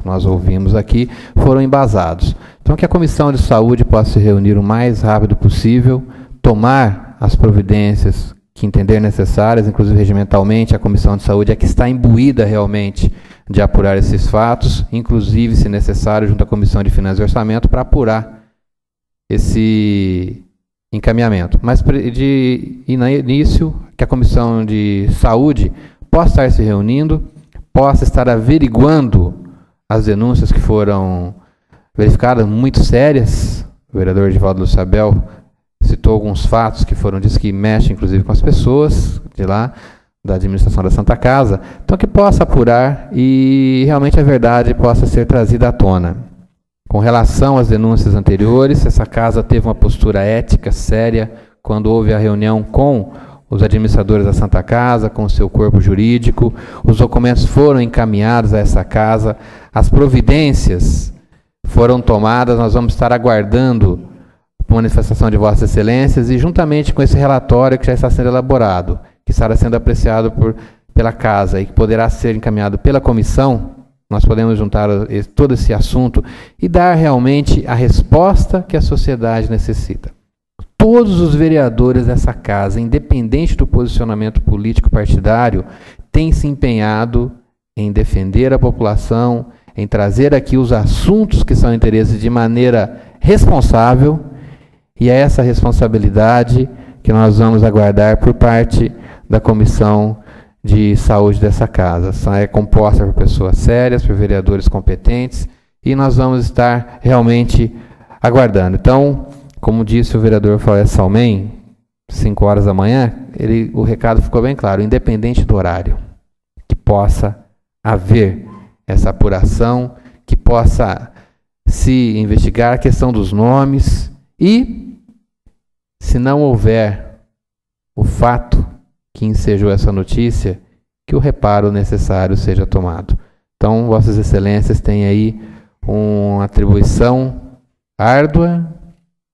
nós ouvimos aqui, foram embasados. Então, que a Comissão de Saúde possa se reunir o mais rápido possível, tomar as providências que entender necessárias, inclusive regimentalmente, a Comissão de Saúde é que está imbuída realmente de apurar esses fatos, inclusive, se necessário, junto à Comissão de Finanças e Orçamento, para apurar esse encaminhamento. Mas, de início, que a Comissão de Saúde possa estar se reunindo, possa estar averiguando as denúncias que foram verificadas, muito sérias. O vereador Edivaldo Lucabel citou alguns fatos que foram diz que mexem, inclusive, com as pessoas de lá, da administração da Santa Casa. Então, que possa apurar e realmente a verdade possa ser trazida à tona. Com relação às denúncias anteriores, essa casa teve uma postura ética séria quando houve a reunião com os administradores da Santa Casa, com o seu corpo jurídico, os documentos foram encaminhados a essa casa, as providências foram tomadas, nós vamos estar aguardando a manifestação de Vossas Excelências e juntamente com esse relatório que já está sendo elaborado, que estará sendo apreciado pela casa e que poderá ser encaminhado pela comissão, nós podemos juntar todo esse assunto e dar realmente a resposta que a sociedade necessita. Todos os vereadores dessa casa, independente do posicionamento político partidário, têm se empenhado em defender a população, em trazer aqui os assuntos que são de interesse de maneira responsável, e é essa responsabilidade que nós vamos aguardar por parte da Comissão de Saúde dessa casa. É composta por pessoas sérias, por vereadores competentes, e nós vamos estar realmente aguardando. Então, como disse o vereador Faué Salmem, 5 horas da manhã, o recado ficou bem claro, independente do horário, que possa haver essa apuração, que possa se investigar a questão dos nomes e, se não houver o fato que ensejou essa notícia, que o reparo necessário seja tomado. Então, Vossas Excelências têm aí uma atribuição árdua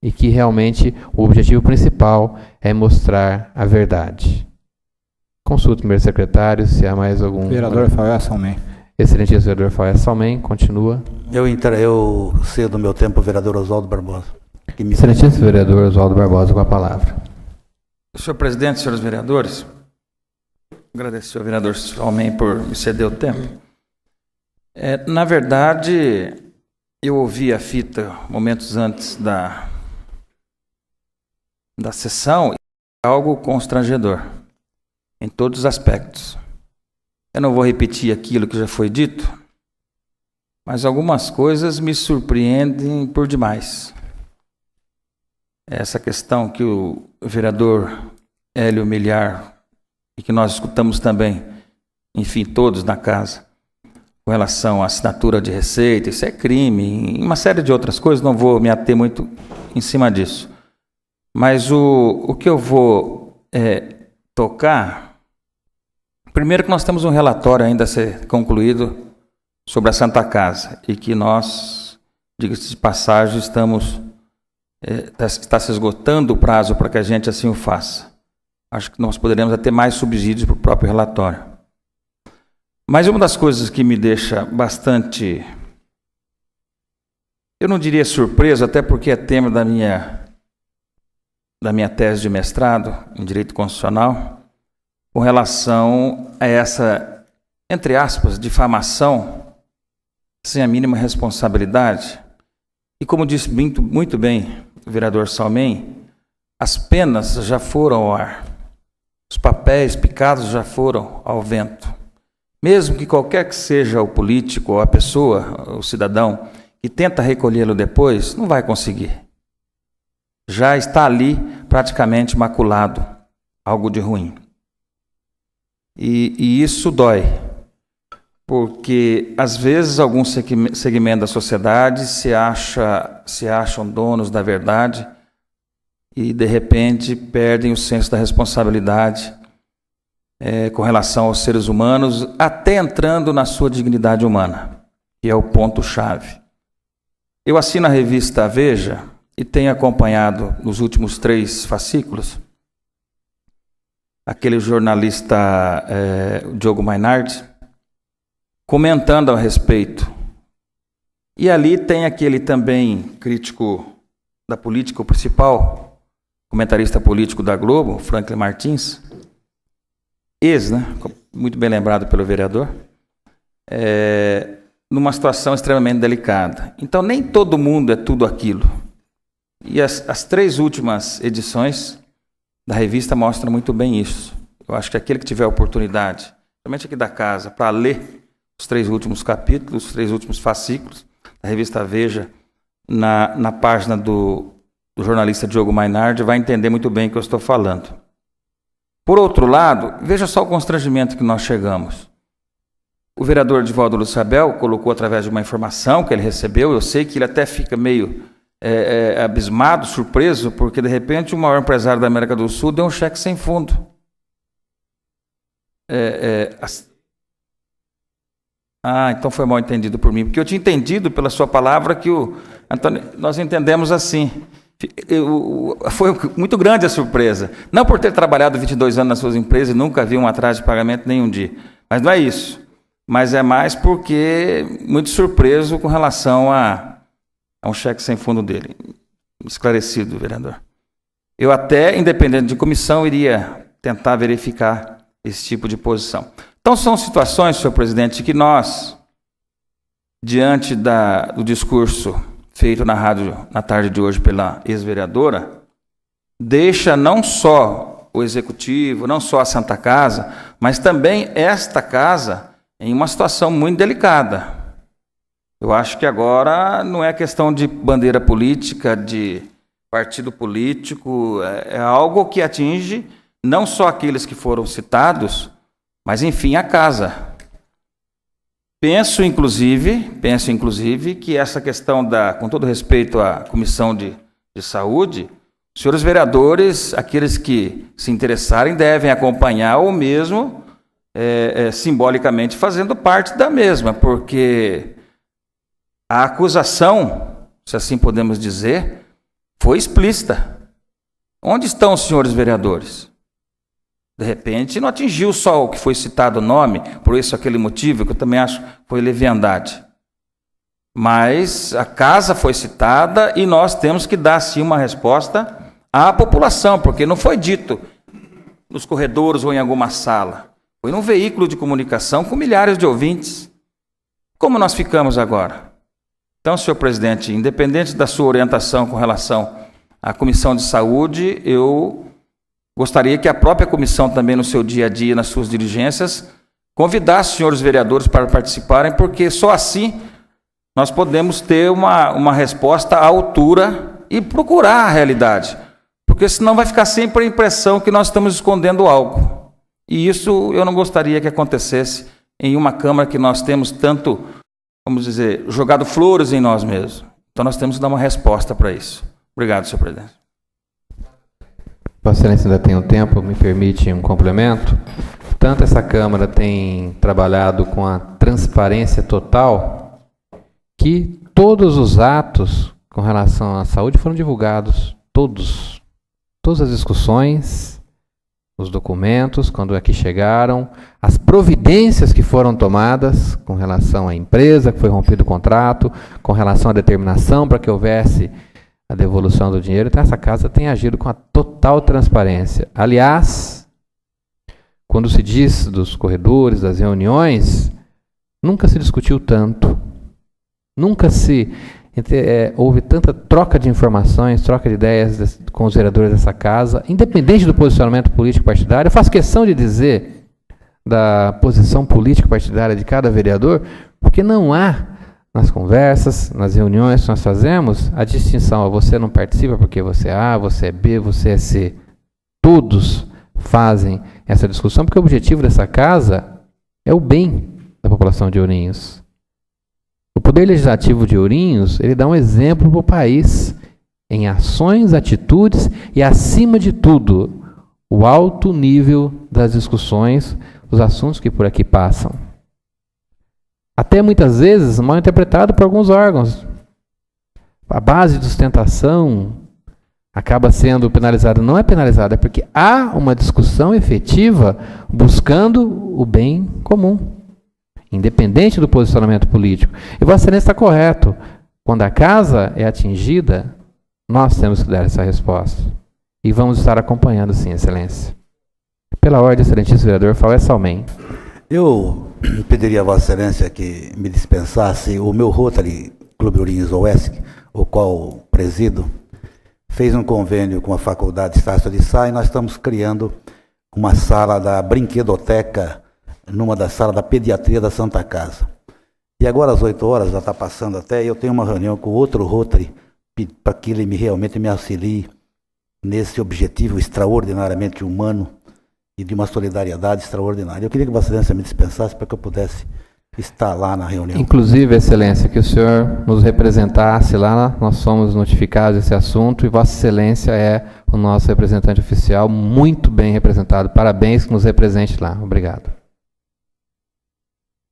e que realmente o objetivo principal é mostrar a verdade. Consulto o primeiro secretário se há mais algum... Vereador Faué Salmem. Excelentíssimo vereador Faué Salmem, continua. Eu cedo meu tempo ao vereador Oswaldo Barbosa. Excelentíssimo vereador Oswaldo Barbosa, com a palavra. Senhor presidente, senhores vereadores, agradecer ao vereador Salmem por me ceder o tempo. Na verdade, eu ouvi a fita momentos antes da sessão, algo constrangedor, em todos os aspectos. Eu não vou repetir aquilo que já foi dito, mas algumas coisas me surpreendem por demais. Essa questão que o vereador Hélio Milhar, e que nós escutamos também, enfim, todos na casa, com relação à assinatura de receita, isso é crime, e uma série de outras coisas, não vou me ater muito em cima disso. Mas o que eu vou tocar, primeiro que nós temos um relatório ainda a ser concluído sobre a Santa Casa, e que nós, diga-se de passagem, está se esgotando o prazo para que a gente assim o faça. Acho que nós poderemos até mais subsídios para o próprio relatório. Mas uma das coisas que me deixa bastante eu não diria surpreso, até porque é tema da minha tese de mestrado em Direito Constitucional, com relação a essa, entre aspas, difamação sem a mínima responsabilidade. E como disse muito bem o vereador Salmem, as penas já foram ao ar, os papéis picados já foram ao vento. Mesmo que qualquer que seja o político ou a pessoa, o cidadão, que tenta recolhê-lo depois, não vai conseguir. Já está ali praticamente maculado, algo de ruim. E isso dói, porque às vezes alguns segmentos da sociedade se acham donos da verdade e de repente perdem o senso da responsabilidade com relação aos seres humanos, até entrando na sua dignidade humana, que é o ponto-chave. Eu assino a revista Veja e tenho acompanhado nos últimos 3 fascículos aquele jornalista Diogo Mainardi comentando a respeito. E ali tem aquele também crítico da política, o principal comentarista político da Globo, Franklin Martins, muito bem lembrado pelo vereador, numa situação extremamente delicada. Então, nem todo mundo é tudo aquilo. E as 3 últimas edições da revista mostram muito bem isso. Eu acho que aquele que tiver a oportunidade, principalmente aqui da casa, para ler os 3 últimos capítulos, os 3 últimos fascículos da revista Veja, na página do jornalista Diogo Mainardi, vai entender muito bem o que eu estou falando. Por outro lado, veja só o constrangimento que nós chegamos. O vereador Edivaldo Luchabel colocou através de uma informação que ele recebeu, eu sei que ele até fica meio abismado, surpreso, porque de repente o maior empresário da América do Sul deu um cheque sem fundo. Então foi mal entendido por mim, porque eu tinha entendido pela sua palavra que Antônio, nós entendemos assim. Foi muito grande a surpresa. Não por ter trabalhado 22 anos nas suas empresas e nunca vi um atraso de pagamento nenhum dia. Mas não é isso. Mas é mais porque muito surpreso com relação a um cheque sem fundo dele. Esclarecido, vereador. Eu até, independente de comissão, iria tentar verificar esse tipo de posição. Então são situações, senhor presidente, que nós, diante do discurso feito na rádio na tarde de hoje pela ex-vereadora, deixa não só o executivo, não só a Santa Casa, mas também esta casa em uma situação muito delicada. Eu acho que agora não é questão de bandeira política, de partido político, é algo que atinge não só aqueles que foram citados, mas enfim a casa. Penso, inclusive, que essa questão com todo respeito à Comissão de Saúde, os senhores vereadores, aqueles que se interessarem, devem acompanhar ou mesmo, simbolicamente, fazendo parte da mesma, porque a acusação, se assim podemos dizer, foi explícita. Onde estão os senhores vereadores? De repente, não atingiu só o que foi citado o nome, por isso aquele motivo, que eu também acho que foi leviandade. Mas a casa foi citada e nós temos que dar, sim, uma resposta à população, porque não foi dito nos corredores ou em alguma sala. Foi num veículo de comunicação com milhares de ouvintes. Como nós ficamos agora? Então, senhor presidente, independente da sua orientação com relação à Comissão de Saúde, eu gostaria que a própria comissão também, no seu dia a dia, nas suas diligências, convidasse os senhores vereadores para participarem, porque só assim nós podemos ter uma resposta à altura e procurar a realidade. Porque senão vai ficar sempre a impressão que nós estamos escondendo algo. E isso eu não gostaria que acontecesse em uma Câmara que nós temos tanto, vamos dizer, jogado flores em nós mesmos. Então nós temos que dar uma resposta para isso. Obrigado, senhor presidente. Vossa Excelência ainda tem um tempo, me permite um complemento. Tanto essa Câmara tem trabalhado com a transparência total que todos os atos com relação à saúde foram divulgados, todas as discussões, os documentos, quando aqui chegaram, as providências que foram tomadas com relação à empresa, que foi rompido o contrato, com relação à determinação para que houvesse a devolução do dinheiro. Então, essa casa tem agido com a total transparência. Aliás, quando se diz dos corredores, das reuniões, nunca se discutiu tanto, nunca houve tanta troca de informações, troca de ideias com os vereadores dessa casa, independente do posicionamento político partidário. Eu faço questão de dizer da posição política partidária de cada vereador, porque não há, nas conversas, nas reuniões que nós fazemos, a distinção: você não participa porque você é A, você é B, você é C. Todos fazem essa discussão, porque o objetivo dessa casa é o bem da população de Ourinhos. O Poder Legislativo de Ourinhos, ele dá um exemplo para o país em ações, atitudes e, acima de tudo, o alto nível das discussões, dos assuntos que por aqui passam. Até muitas vezes mal interpretado por alguns órgãos. A base de sustentação acaba sendo penalizada. Não é penalizada, é porque há uma discussão efetiva buscando o bem comum, independente do posicionamento político. E Vossa Excelência está correto. Quando a casa é atingida, nós temos que dar essa resposta. E vamos estar acompanhando, sim, Excelência. Pela ordem, Excelentíssimo Vereador Faué Salmem. Eu pediria a Vossa Excelência que me dispensasse o meu Rotary Clube Ourinhos Oeste, o qual presido, fez um convênio com a Faculdade Estácio de Sá, e nós estamos criando uma sala da brinquedoteca numa das salas da pediatria da Santa Casa. E agora às 8 horas, já está passando até, eu tenho uma reunião com outro Rotary para que ele realmente me auxilie nesse objetivo extraordinariamente humano e de uma solidariedade extraordinária. Eu queria que Vossa Excelência me dispensasse para que eu pudesse estar lá na reunião. Inclusive, Excelência, que o senhor nos representasse lá, nós somos notificados desse assunto e Vossa Excelência é o nosso representante oficial, muito bem representado. Parabéns que nos represente lá. Obrigado.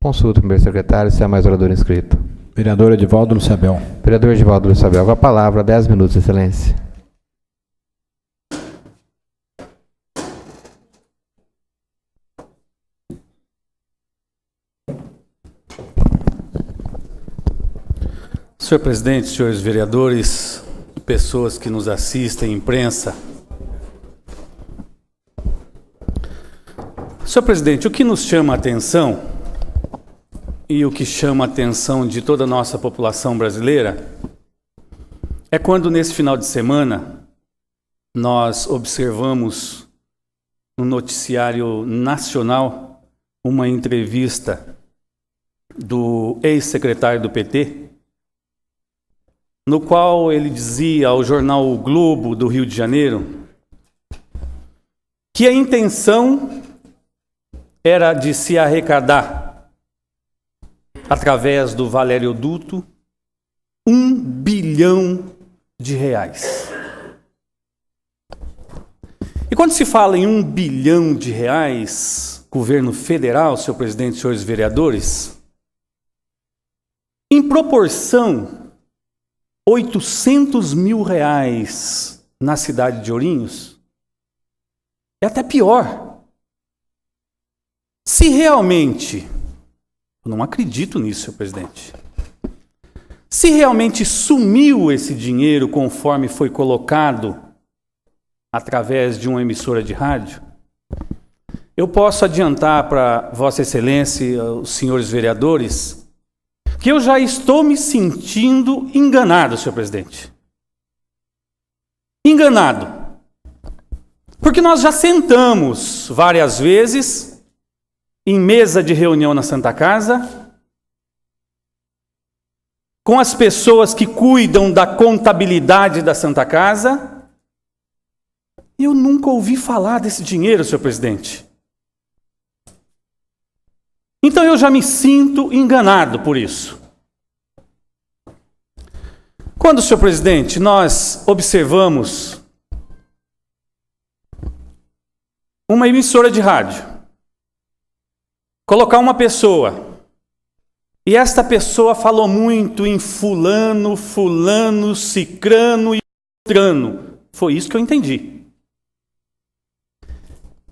Consulta o primeiro secretário, se há mais orador inscrito. Vereador Edivaldo Luciabel. Vereador Edivaldo Luciabel, com a palavra, 10 minutos, Excelência. Senhor presidente, senhores vereadores, pessoas que nos assistem, imprensa. Senhor presidente, o que nos chama a atenção e o que chama a atenção de toda a nossa população brasileira é quando, nesse final de semana, nós observamos no noticiário nacional uma entrevista do ex-secretário do PT, no qual ele dizia ao jornal O Globo do Rio de Janeiro que a intenção era de se arrecadar, através do Valério-duto, R$1 bilhão. E quando se fala em R$1 bilhão, governo federal, senhor presidente, senhores vereadores, em proporção, R$800 mil na cidade de Ourinhos, é até pior. Se realmente, eu não acredito nisso, senhor presidente, se realmente sumiu esse dinheiro conforme foi colocado através de uma emissora de rádio, eu posso adiantar para Vossa Excelência e os senhores vereadores que eu já estou me sentindo enganado, senhor presidente. Enganado. Porque nós já sentamos várias vezes em mesa de reunião na Santa Casa com as pessoas que cuidam da contabilidade da Santa Casa. Eu nunca ouvi falar desse dinheiro, senhor presidente. Então eu já me sinto enganado por isso. Quando, senhor presidente, nós observamos uma emissora de rádio colocar uma pessoa, e esta pessoa falou muito em fulano, cicrano e beltrano. Foi isso que eu entendi.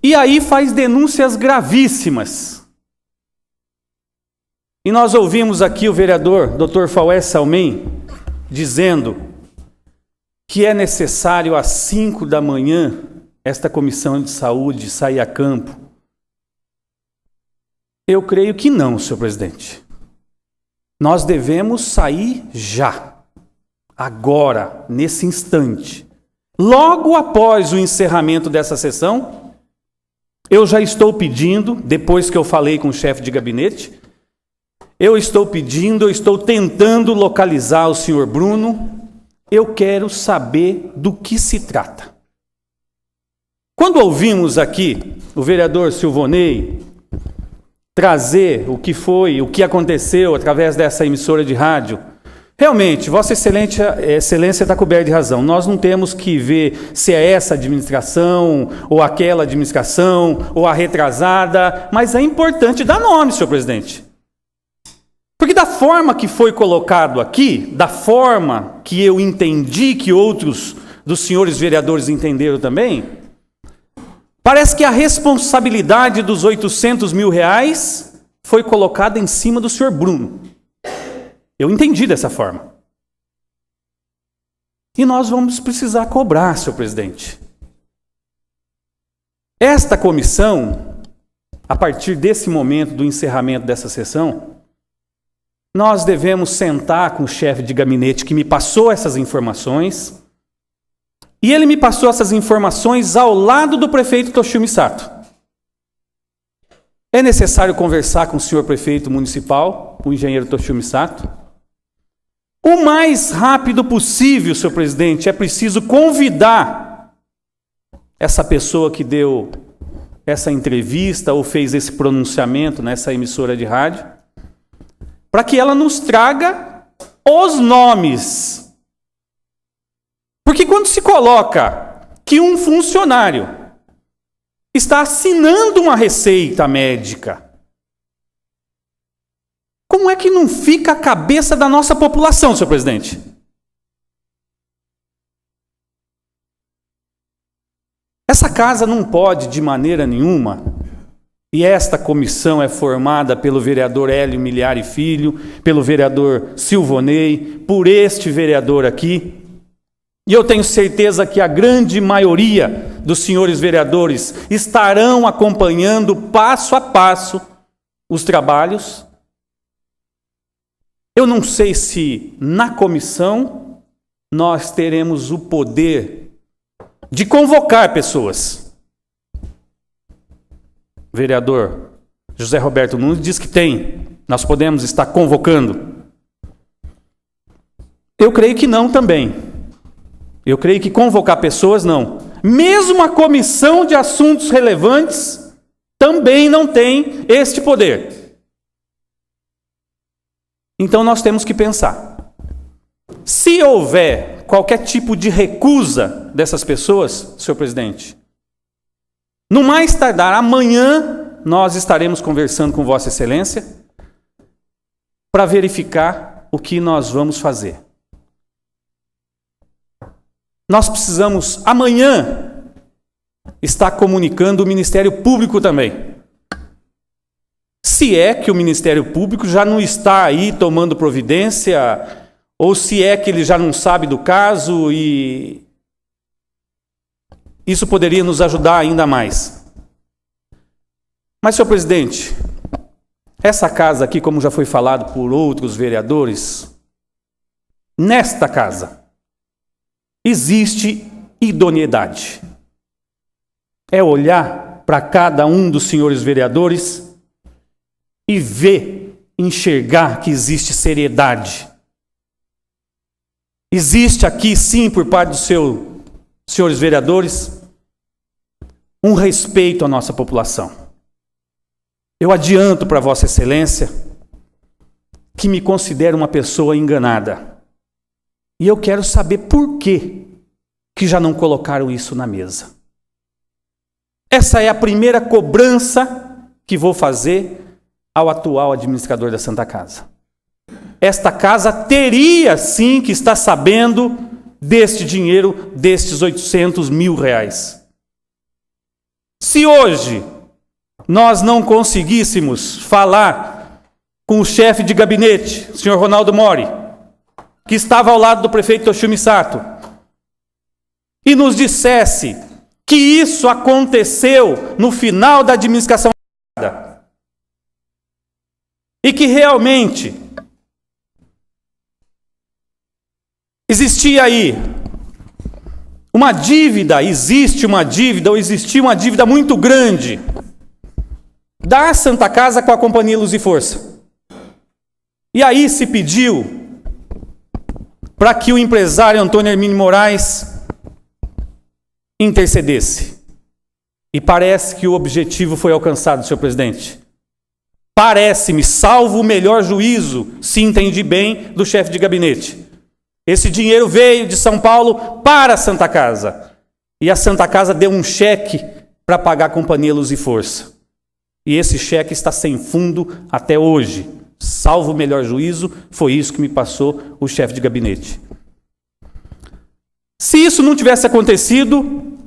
E aí faz denúncias gravíssimas. E nós ouvimos aqui o vereador Dr. Faués Salmen dizendo que é necessário às 5 da manhã esta comissão de saúde sair a campo. Eu creio que não, senhor presidente. Nós devemos sair já, agora, nesse instante. Logo após o encerramento dessa sessão, eu já estou pedindo, depois que eu falei com o chefe de gabinete, eu estou tentando localizar o senhor Bruno, eu quero saber do que se trata. Quando ouvimos aqui o vereador Silvonei trazer o que aconteceu através dessa emissora de rádio, realmente, Vossa Excelência está coberta de razão. Nós não temos que ver se é essa administração, ou aquela administração, ou a retrasada, mas é importante dar nome, senhor presidente. Porque da forma que foi colocado aqui, da forma que eu entendi, que outros dos senhores vereadores entenderam também, parece que a responsabilidade dos 800 mil reais foi colocada em cima do senhor Bruno. Eu entendi dessa forma. E nós vamos precisar cobrar, senhor presidente. Esta comissão, a partir desse momento do encerramento dessa sessão, nós devemos sentar com o chefe de gabinete que me passou essas informações, e ele me passou essas informações ao lado do prefeito Toshio Misato. É necessário conversar com o senhor prefeito municipal, o engenheiro Toshio Misato. O mais rápido possível, senhor presidente, é preciso convidar essa pessoa que deu essa entrevista ou fez esse pronunciamento nessa emissora de rádio, para que ela nos traga os nomes. Porque quando se coloca que um funcionário está assinando uma receita médica, como é que não fica a cabeça da nossa população, senhor presidente? Essa casa não pode, de maneira nenhuma, e esta comissão é formada pelo vereador Hélio Miliari Filho, pelo vereador Silvonei, por este vereador aqui, e eu tenho certeza que a grande maioria dos senhores vereadores estarão acompanhando passo a passo os trabalhos. Eu não sei se na comissão nós teremos o poder de convocar pessoas. O vereador José Roberto Nunes diz que tem. Nós podemos estar convocando. Eu creio que não também. Eu creio que convocar pessoas não. Mesmo a comissão de assuntos relevantes também não tem este poder. Então nós temos que pensar. Se houver qualquer tipo de recusa dessas pessoas, senhor presidente, no mais tardar amanhã nós estaremos conversando com Vossa Excelência para verificar o que nós vamos fazer. Nós precisamos amanhã estar comunicando o Ministério Público também. Se é que o Ministério Público já não está aí tomando providência, ou se é que ele já não sabe do caso e isso poderia nos ajudar ainda mais. Mas, senhor presidente, essa casa aqui, como já foi falado por outros vereadores, nesta casa existe idoneidade. É olhar para cada um dos senhores vereadores e ver, enxergar que existe seriedade. Existe aqui, sim, por parte dos senhores vereadores, um respeito à nossa população. Eu adianto para Vossa Excelência que me considero uma pessoa enganada. E eu quero saber por que já não colocaram isso na mesa. Essa é a primeira cobrança que vou fazer ao atual administrador da Santa Casa. Esta casa teria sim que estar sabendo deste dinheiro, destes 800 mil reais. Se hoje nós não conseguíssemos falar com o chefe de gabinete, o senhor Ronaldo Mori, que estava ao lado do prefeito Toshio Misato, e nos dissesse que isso aconteceu no final da administração e que realmente existia aí uma dívida, existe uma dívida, ou existia uma dívida muito grande da Santa Casa com a Companhia Luz e Força. E aí se pediu para que o empresário Antônio Hermínio Moraes intercedesse. E parece que o objetivo foi alcançado, senhor presidente. Parece-me, salvo o melhor juízo, se entendi bem, do chefe de gabinete. Esse dinheiro veio de São Paulo para a Santa Casa. E a Santa Casa deu um cheque para pagar a Companhia Luz e Força. E esse cheque está sem fundo até hoje. Salvo o melhor juízo, foi isso que me passou o chefe de gabinete. Se isso não tivesse acontecido,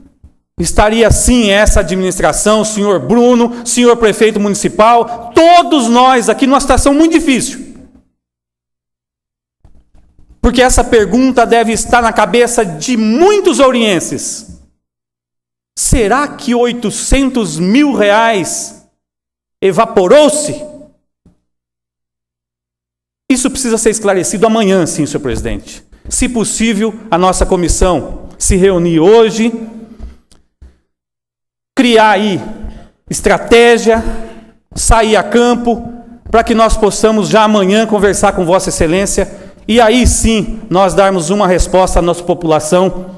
estaria sim essa administração, o senhor Bruno, senhor prefeito municipal, todos nós aqui numa situação muito difícil. Porque essa pergunta deve estar na cabeça de muitos ourienses. Será que 800 mil reais evaporou-se? Isso precisa ser esclarecido amanhã, sim, senhor presidente. Se possível, a nossa comissão se reunir hoje, criar aí estratégia, sair a campo, para que nós possamos já amanhã conversar com Vossa Excelência e aí sim nós darmos uma resposta à nossa população,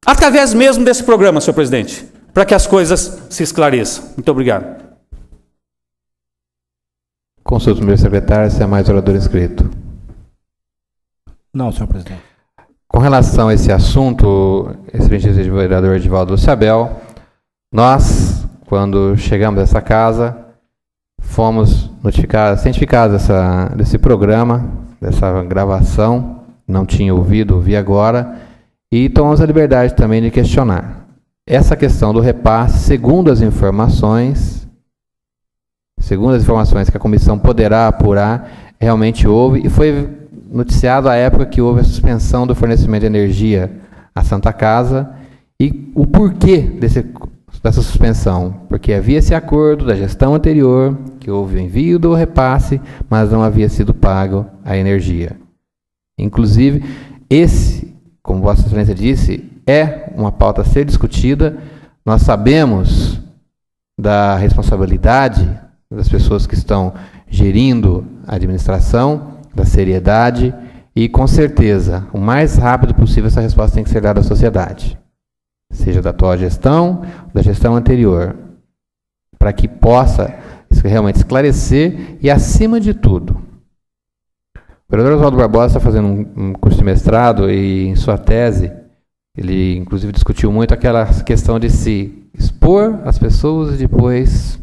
através mesmo desse programa, senhor presidente, para que as coisas se esclareçam. Muito obrigado. Consulta o primeiro secretário, se há mais orador inscrito. Não, senhor presidente. Com relação a esse assunto, excelentíssimo vereador Edivaldo Luciabel, nós, quando chegamos a essa casa, fomos cientificados desse programa, dessa gravação, não tinha ouvido, ouvi agora, e tomamos a liberdade também de questionar. Essa questão do repasse, segundo as informações que a comissão poderá apurar, realmente houve, e foi noticiado à época que houve a suspensão do fornecimento de energia à Santa Casa, e o porquê dessa suspensão, porque havia esse acordo da gestão anterior, que houve o envio do repasse, mas não havia sido pago a energia. Inclusive, esse, como Vossa Excelência disse, é uma pauta a ser discutida. Nós sabemos da responsabilidade das pessoas que estão gerindo a administração, da seriedade, e com certeza, o mais rápido possível, essa resposta tem que ser dada à sociedade, seja da atual gestão, da gestão anterior, para que possa realmente esclarecer e, acima de tudo, o vereador Oswaldo Barbosa está fazendo um curso de mestrado e, em sua tese, ele inclusive discutiu muito aquela questão de se expor às pessoas e depois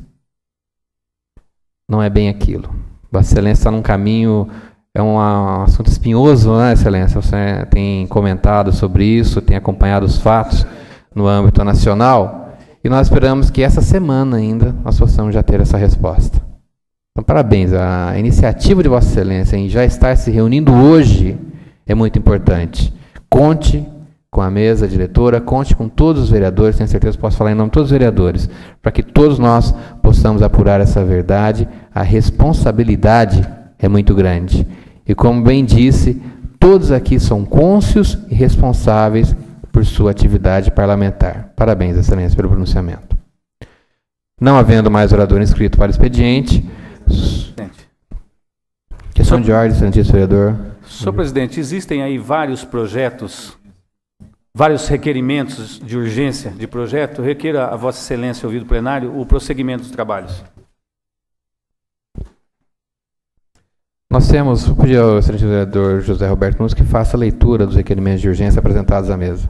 não é bem aquilo. Vossa Excelência está num caminho, é um assunto espinhoso, né, Excelência? Você tem comentado sobre isso, tem acompanhado os fatos no âmbito nacional, e nós esperamos que essa semana ainda nós possamos já ter essa resposta. Então, parabéns. A iniciativa de Vossa Excelência em já estar se reunindo hoje é muito importante. Conte com a mesa diretora, conte com todos os vereadores, tenho certeza que posso falar em nome de todos os vereadores, para que todos nós possamos apurar essa verdade. A responsabilidade é muito grande. E como bem disse, todos aqui são cônscios e responsáveis por sua atividade parlamentar. Parabéns, Excelência, pelo pronunciamento. Não havendo mais orador inscrito para o expediente, questão de ordem, excelentíssimo vereador. Senhor presidente, existem aí vários projetos, vários requerimentos de urgência de projeto. Requeira a Vossa Excelência, ouvido plenário, o prosseguimento dos trabalhos. Nós temos, vou pedir ao excelente vereador José Roberto Nunes que faça a leitura dos requerimentos de urgência apresentados à mesa.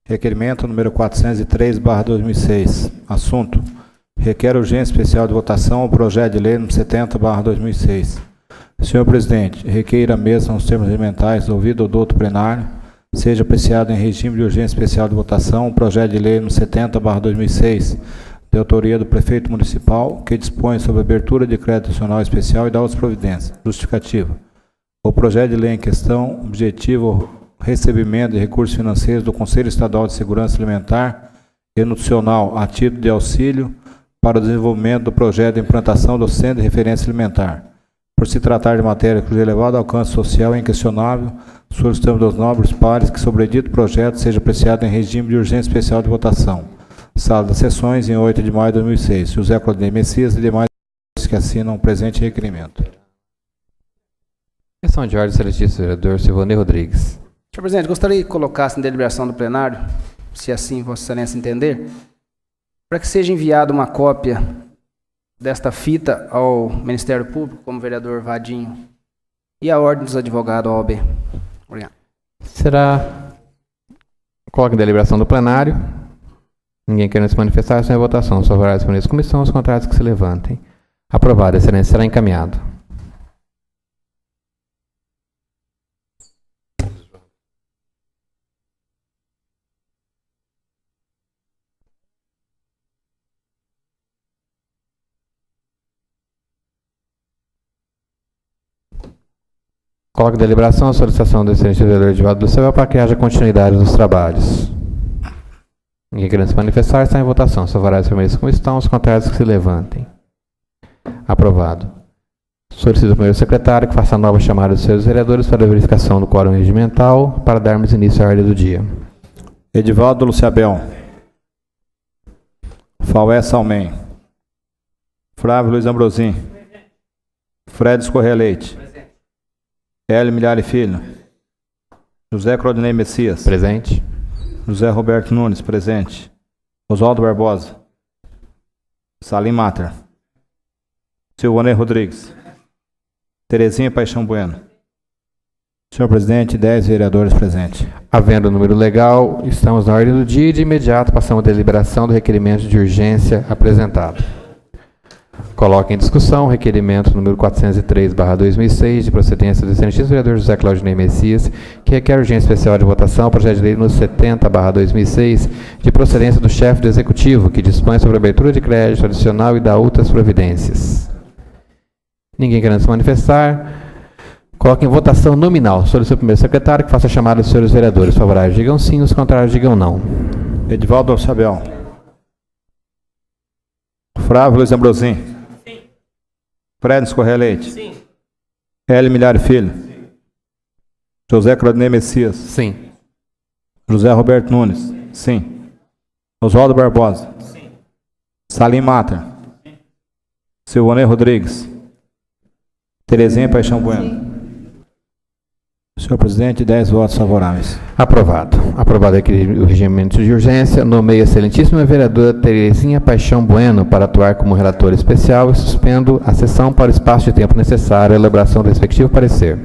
Requerimento número 403/2006. Assunto: requer urgência especial de votação ao projeto de lei número 70/2006. Senhor presidente, requeira a mesa nos termos elementais, ouvido o douto plenário, seja apreciado em regime de urgência especial de votação o projeto de lei no 70/2006, de autoria do prefeito municipal, que dispõe sobre a abertura de crédito nacional especial e dá outras providências. Justificativa. O projeto de lei em questão objetiva o recebimento de recursos financeiros do Conselho Estadual de Segurança Alimentar e Nutricional a título de auxílio para o desenvolvimento do projeto de implantação do Centro de Referência Alimentar. Por se tratar de matéria cujo elevado alcance social é inquestionável, solicitamos dos nobres pares que sobre dito projeto seja apreciado em regime de urgência especial de votação. Sala das Sessões, em 8 de maio de 2006. José Claudinei Messias e demais que assinam o presente requerimento. Questão de ordem, excelentíssimo vereador Silvanei Rodrigues. Senhor presidente, gostaria que colocasse em deliberação do plenário, se assim Vossa Excelência entender, para que seja enviada uma cópia desta fita ao Ministério Público, como vereador Vadinho, e à Ordem dos Advogados, OAB. Obrigado. Será... Coloca em deliberação do plenário. Ninguém querendo se manifestar, sem a votação. Os favoráveis para a comissão, os contrários que se levantem. Aprovado, excelência, será encaminhado. Coloco em deliberação a solicitação do excelente vereador Edivaldo Lucebel para que haja continuidade dos trabalhos. Ninguém querendo se manifestar, está em votação. Os favoráveis permaneçam como estão, os contrários que se levantem. Aprovado. Solicito ao primeiro secretário que faça a nova chamada dos seus vereadores para a verificação do quórum regimental para darmos início à ordem do dia. Edivaldo Lucebel. Faué Salmen. Flávio Luiz Ambrosim. Fred Escorreia Leite. Hélio Milhari Filho. José Claudinei Messias. Presente. José Roberto Nunes, presente. Oswaldo Barbosa. Salim Mater. Silvanei Rodrigues. Terezinha Paixão Bueno. Senhor presidente, 10 vereadores presentes. Havendo o número legal, estamos na ordem do dia e de imediato passamos à deliberação do requerimento de urgência apresentado. Coloque em discussão o requerimento número 403/2006, de procedência do excelentíssimo vereador José Claudinei Messias, que requer urgência especial de votação ao projeto de lei número 70/2006, de procedência do chefe do Executivo, que dispõe sobre a abertura de crédito adicional e dá outras providências. Ninguém querendo se manifestar, coloque em votação nominal. Solicito ao primeiro secretário que faça a chamada dos senhores vereadores. Os favoráveis digam sim, os contrários digam não. Edivaldo Lucebel. Flávio Luiz Ambrosim. Fred Escorreia Leite. Sim. Hélio Milhari Filho. José Claudinei Messias. Sim. José Roberto Nunes. Sim. Oswaldo Barbosa. Sim. Salim Mater. Silvanei Rodrigues. Terezinha Paixão Bueno. Senhor presidente, 10 votos favoráveis. Aprovado. Aprovado aqui o regimento de urgência. Nomeio a excelentíssima vereadora Terezinha Paixão Bueno para atuar como relatora especial e suspendo a sessão para o espaço de tempo necessário à elaboração do respectivo parecer.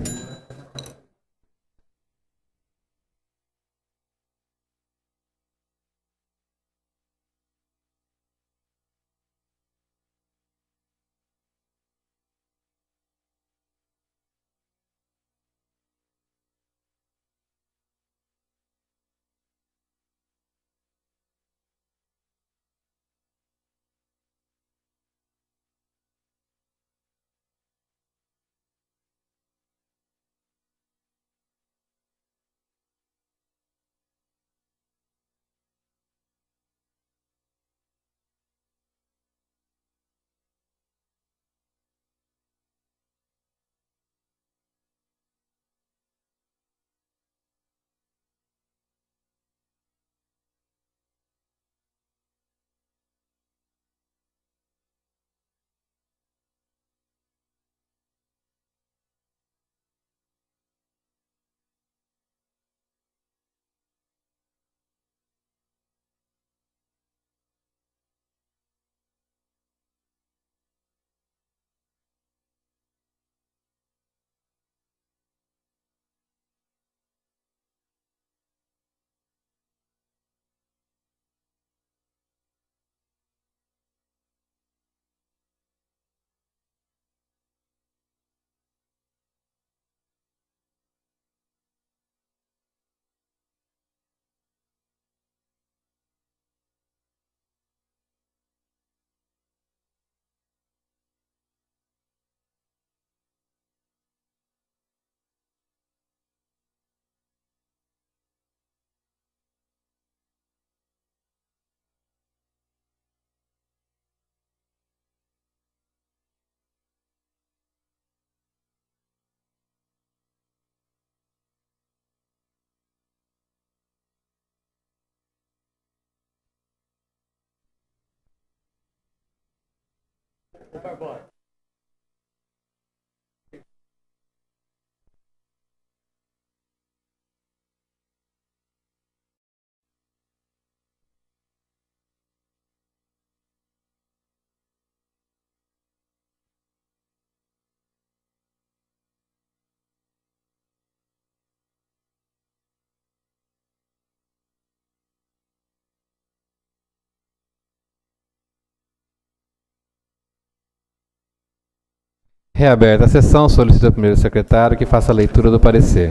Reaberta a sessão, solicito ao primeiro secretário que faça a leitura do parecer.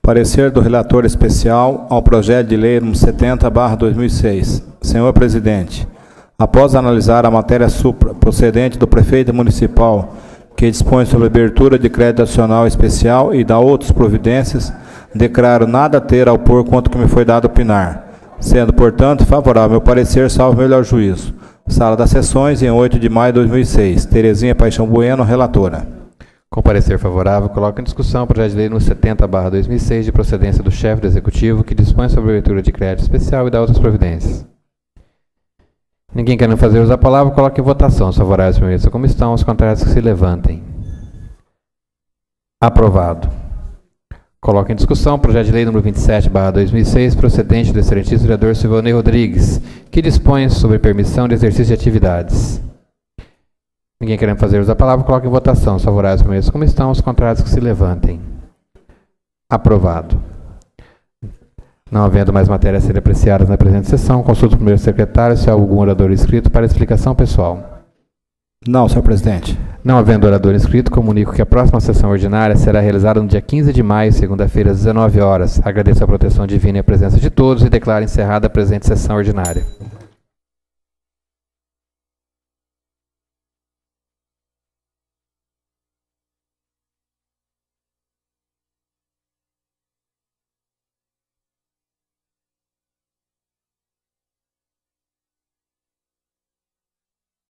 Parecer do relator especial ao projeto de lei número 70/2006. Senhor presidente, após analisar a matéria supra procedente do prefeito municipal que dispõe sobre abertura de crédito adicional especial e da outras providências, declaro nada a ter a opor quanto que me foi dado opinar, sendo, portanto, favorável meu parecer, salvo melhor juízo. Sala das Sessões, em 8 de maio de 2006. Terezinha Paixão Bueno, relatora. Com parecer favorável, coloco em discussão o projeto de lei número 70/2006 de procedência do chefe do Executivo que dispõe sobre a abertura de crédito especial e da outras providências. Ninguém querendo fazer uso da palavra, coloque em votação. Os favoráveis permaneçam como estão, os contrários que se levantem. Aprovado. Coloco em discussão o projeto de lei número 27/2006, procedente do excelentíssimo vereador Silvanei Rodrigues, que dispõe sobre permissão de exercício de atividades. Ninguém querendo fazer uso da palavra, coloque em votação. Os favoráveis permaneçam como estão, os contrários que se levantem. Aprovado. Não havendo mais matérias a serem apreciadas na presente sessão, consulto o primeiro secretário se há algum orador inscrito para explicação pessoal. Não, senhor presidente. Não havendo orador inscrito, comunico que a próxima sessão ordinária será realizada no dia 15 de maio, segunda-feira, às 19 horas. Agradeço a proteção divina e a presença de todos e declaro encerrada a presente sessão ordinária.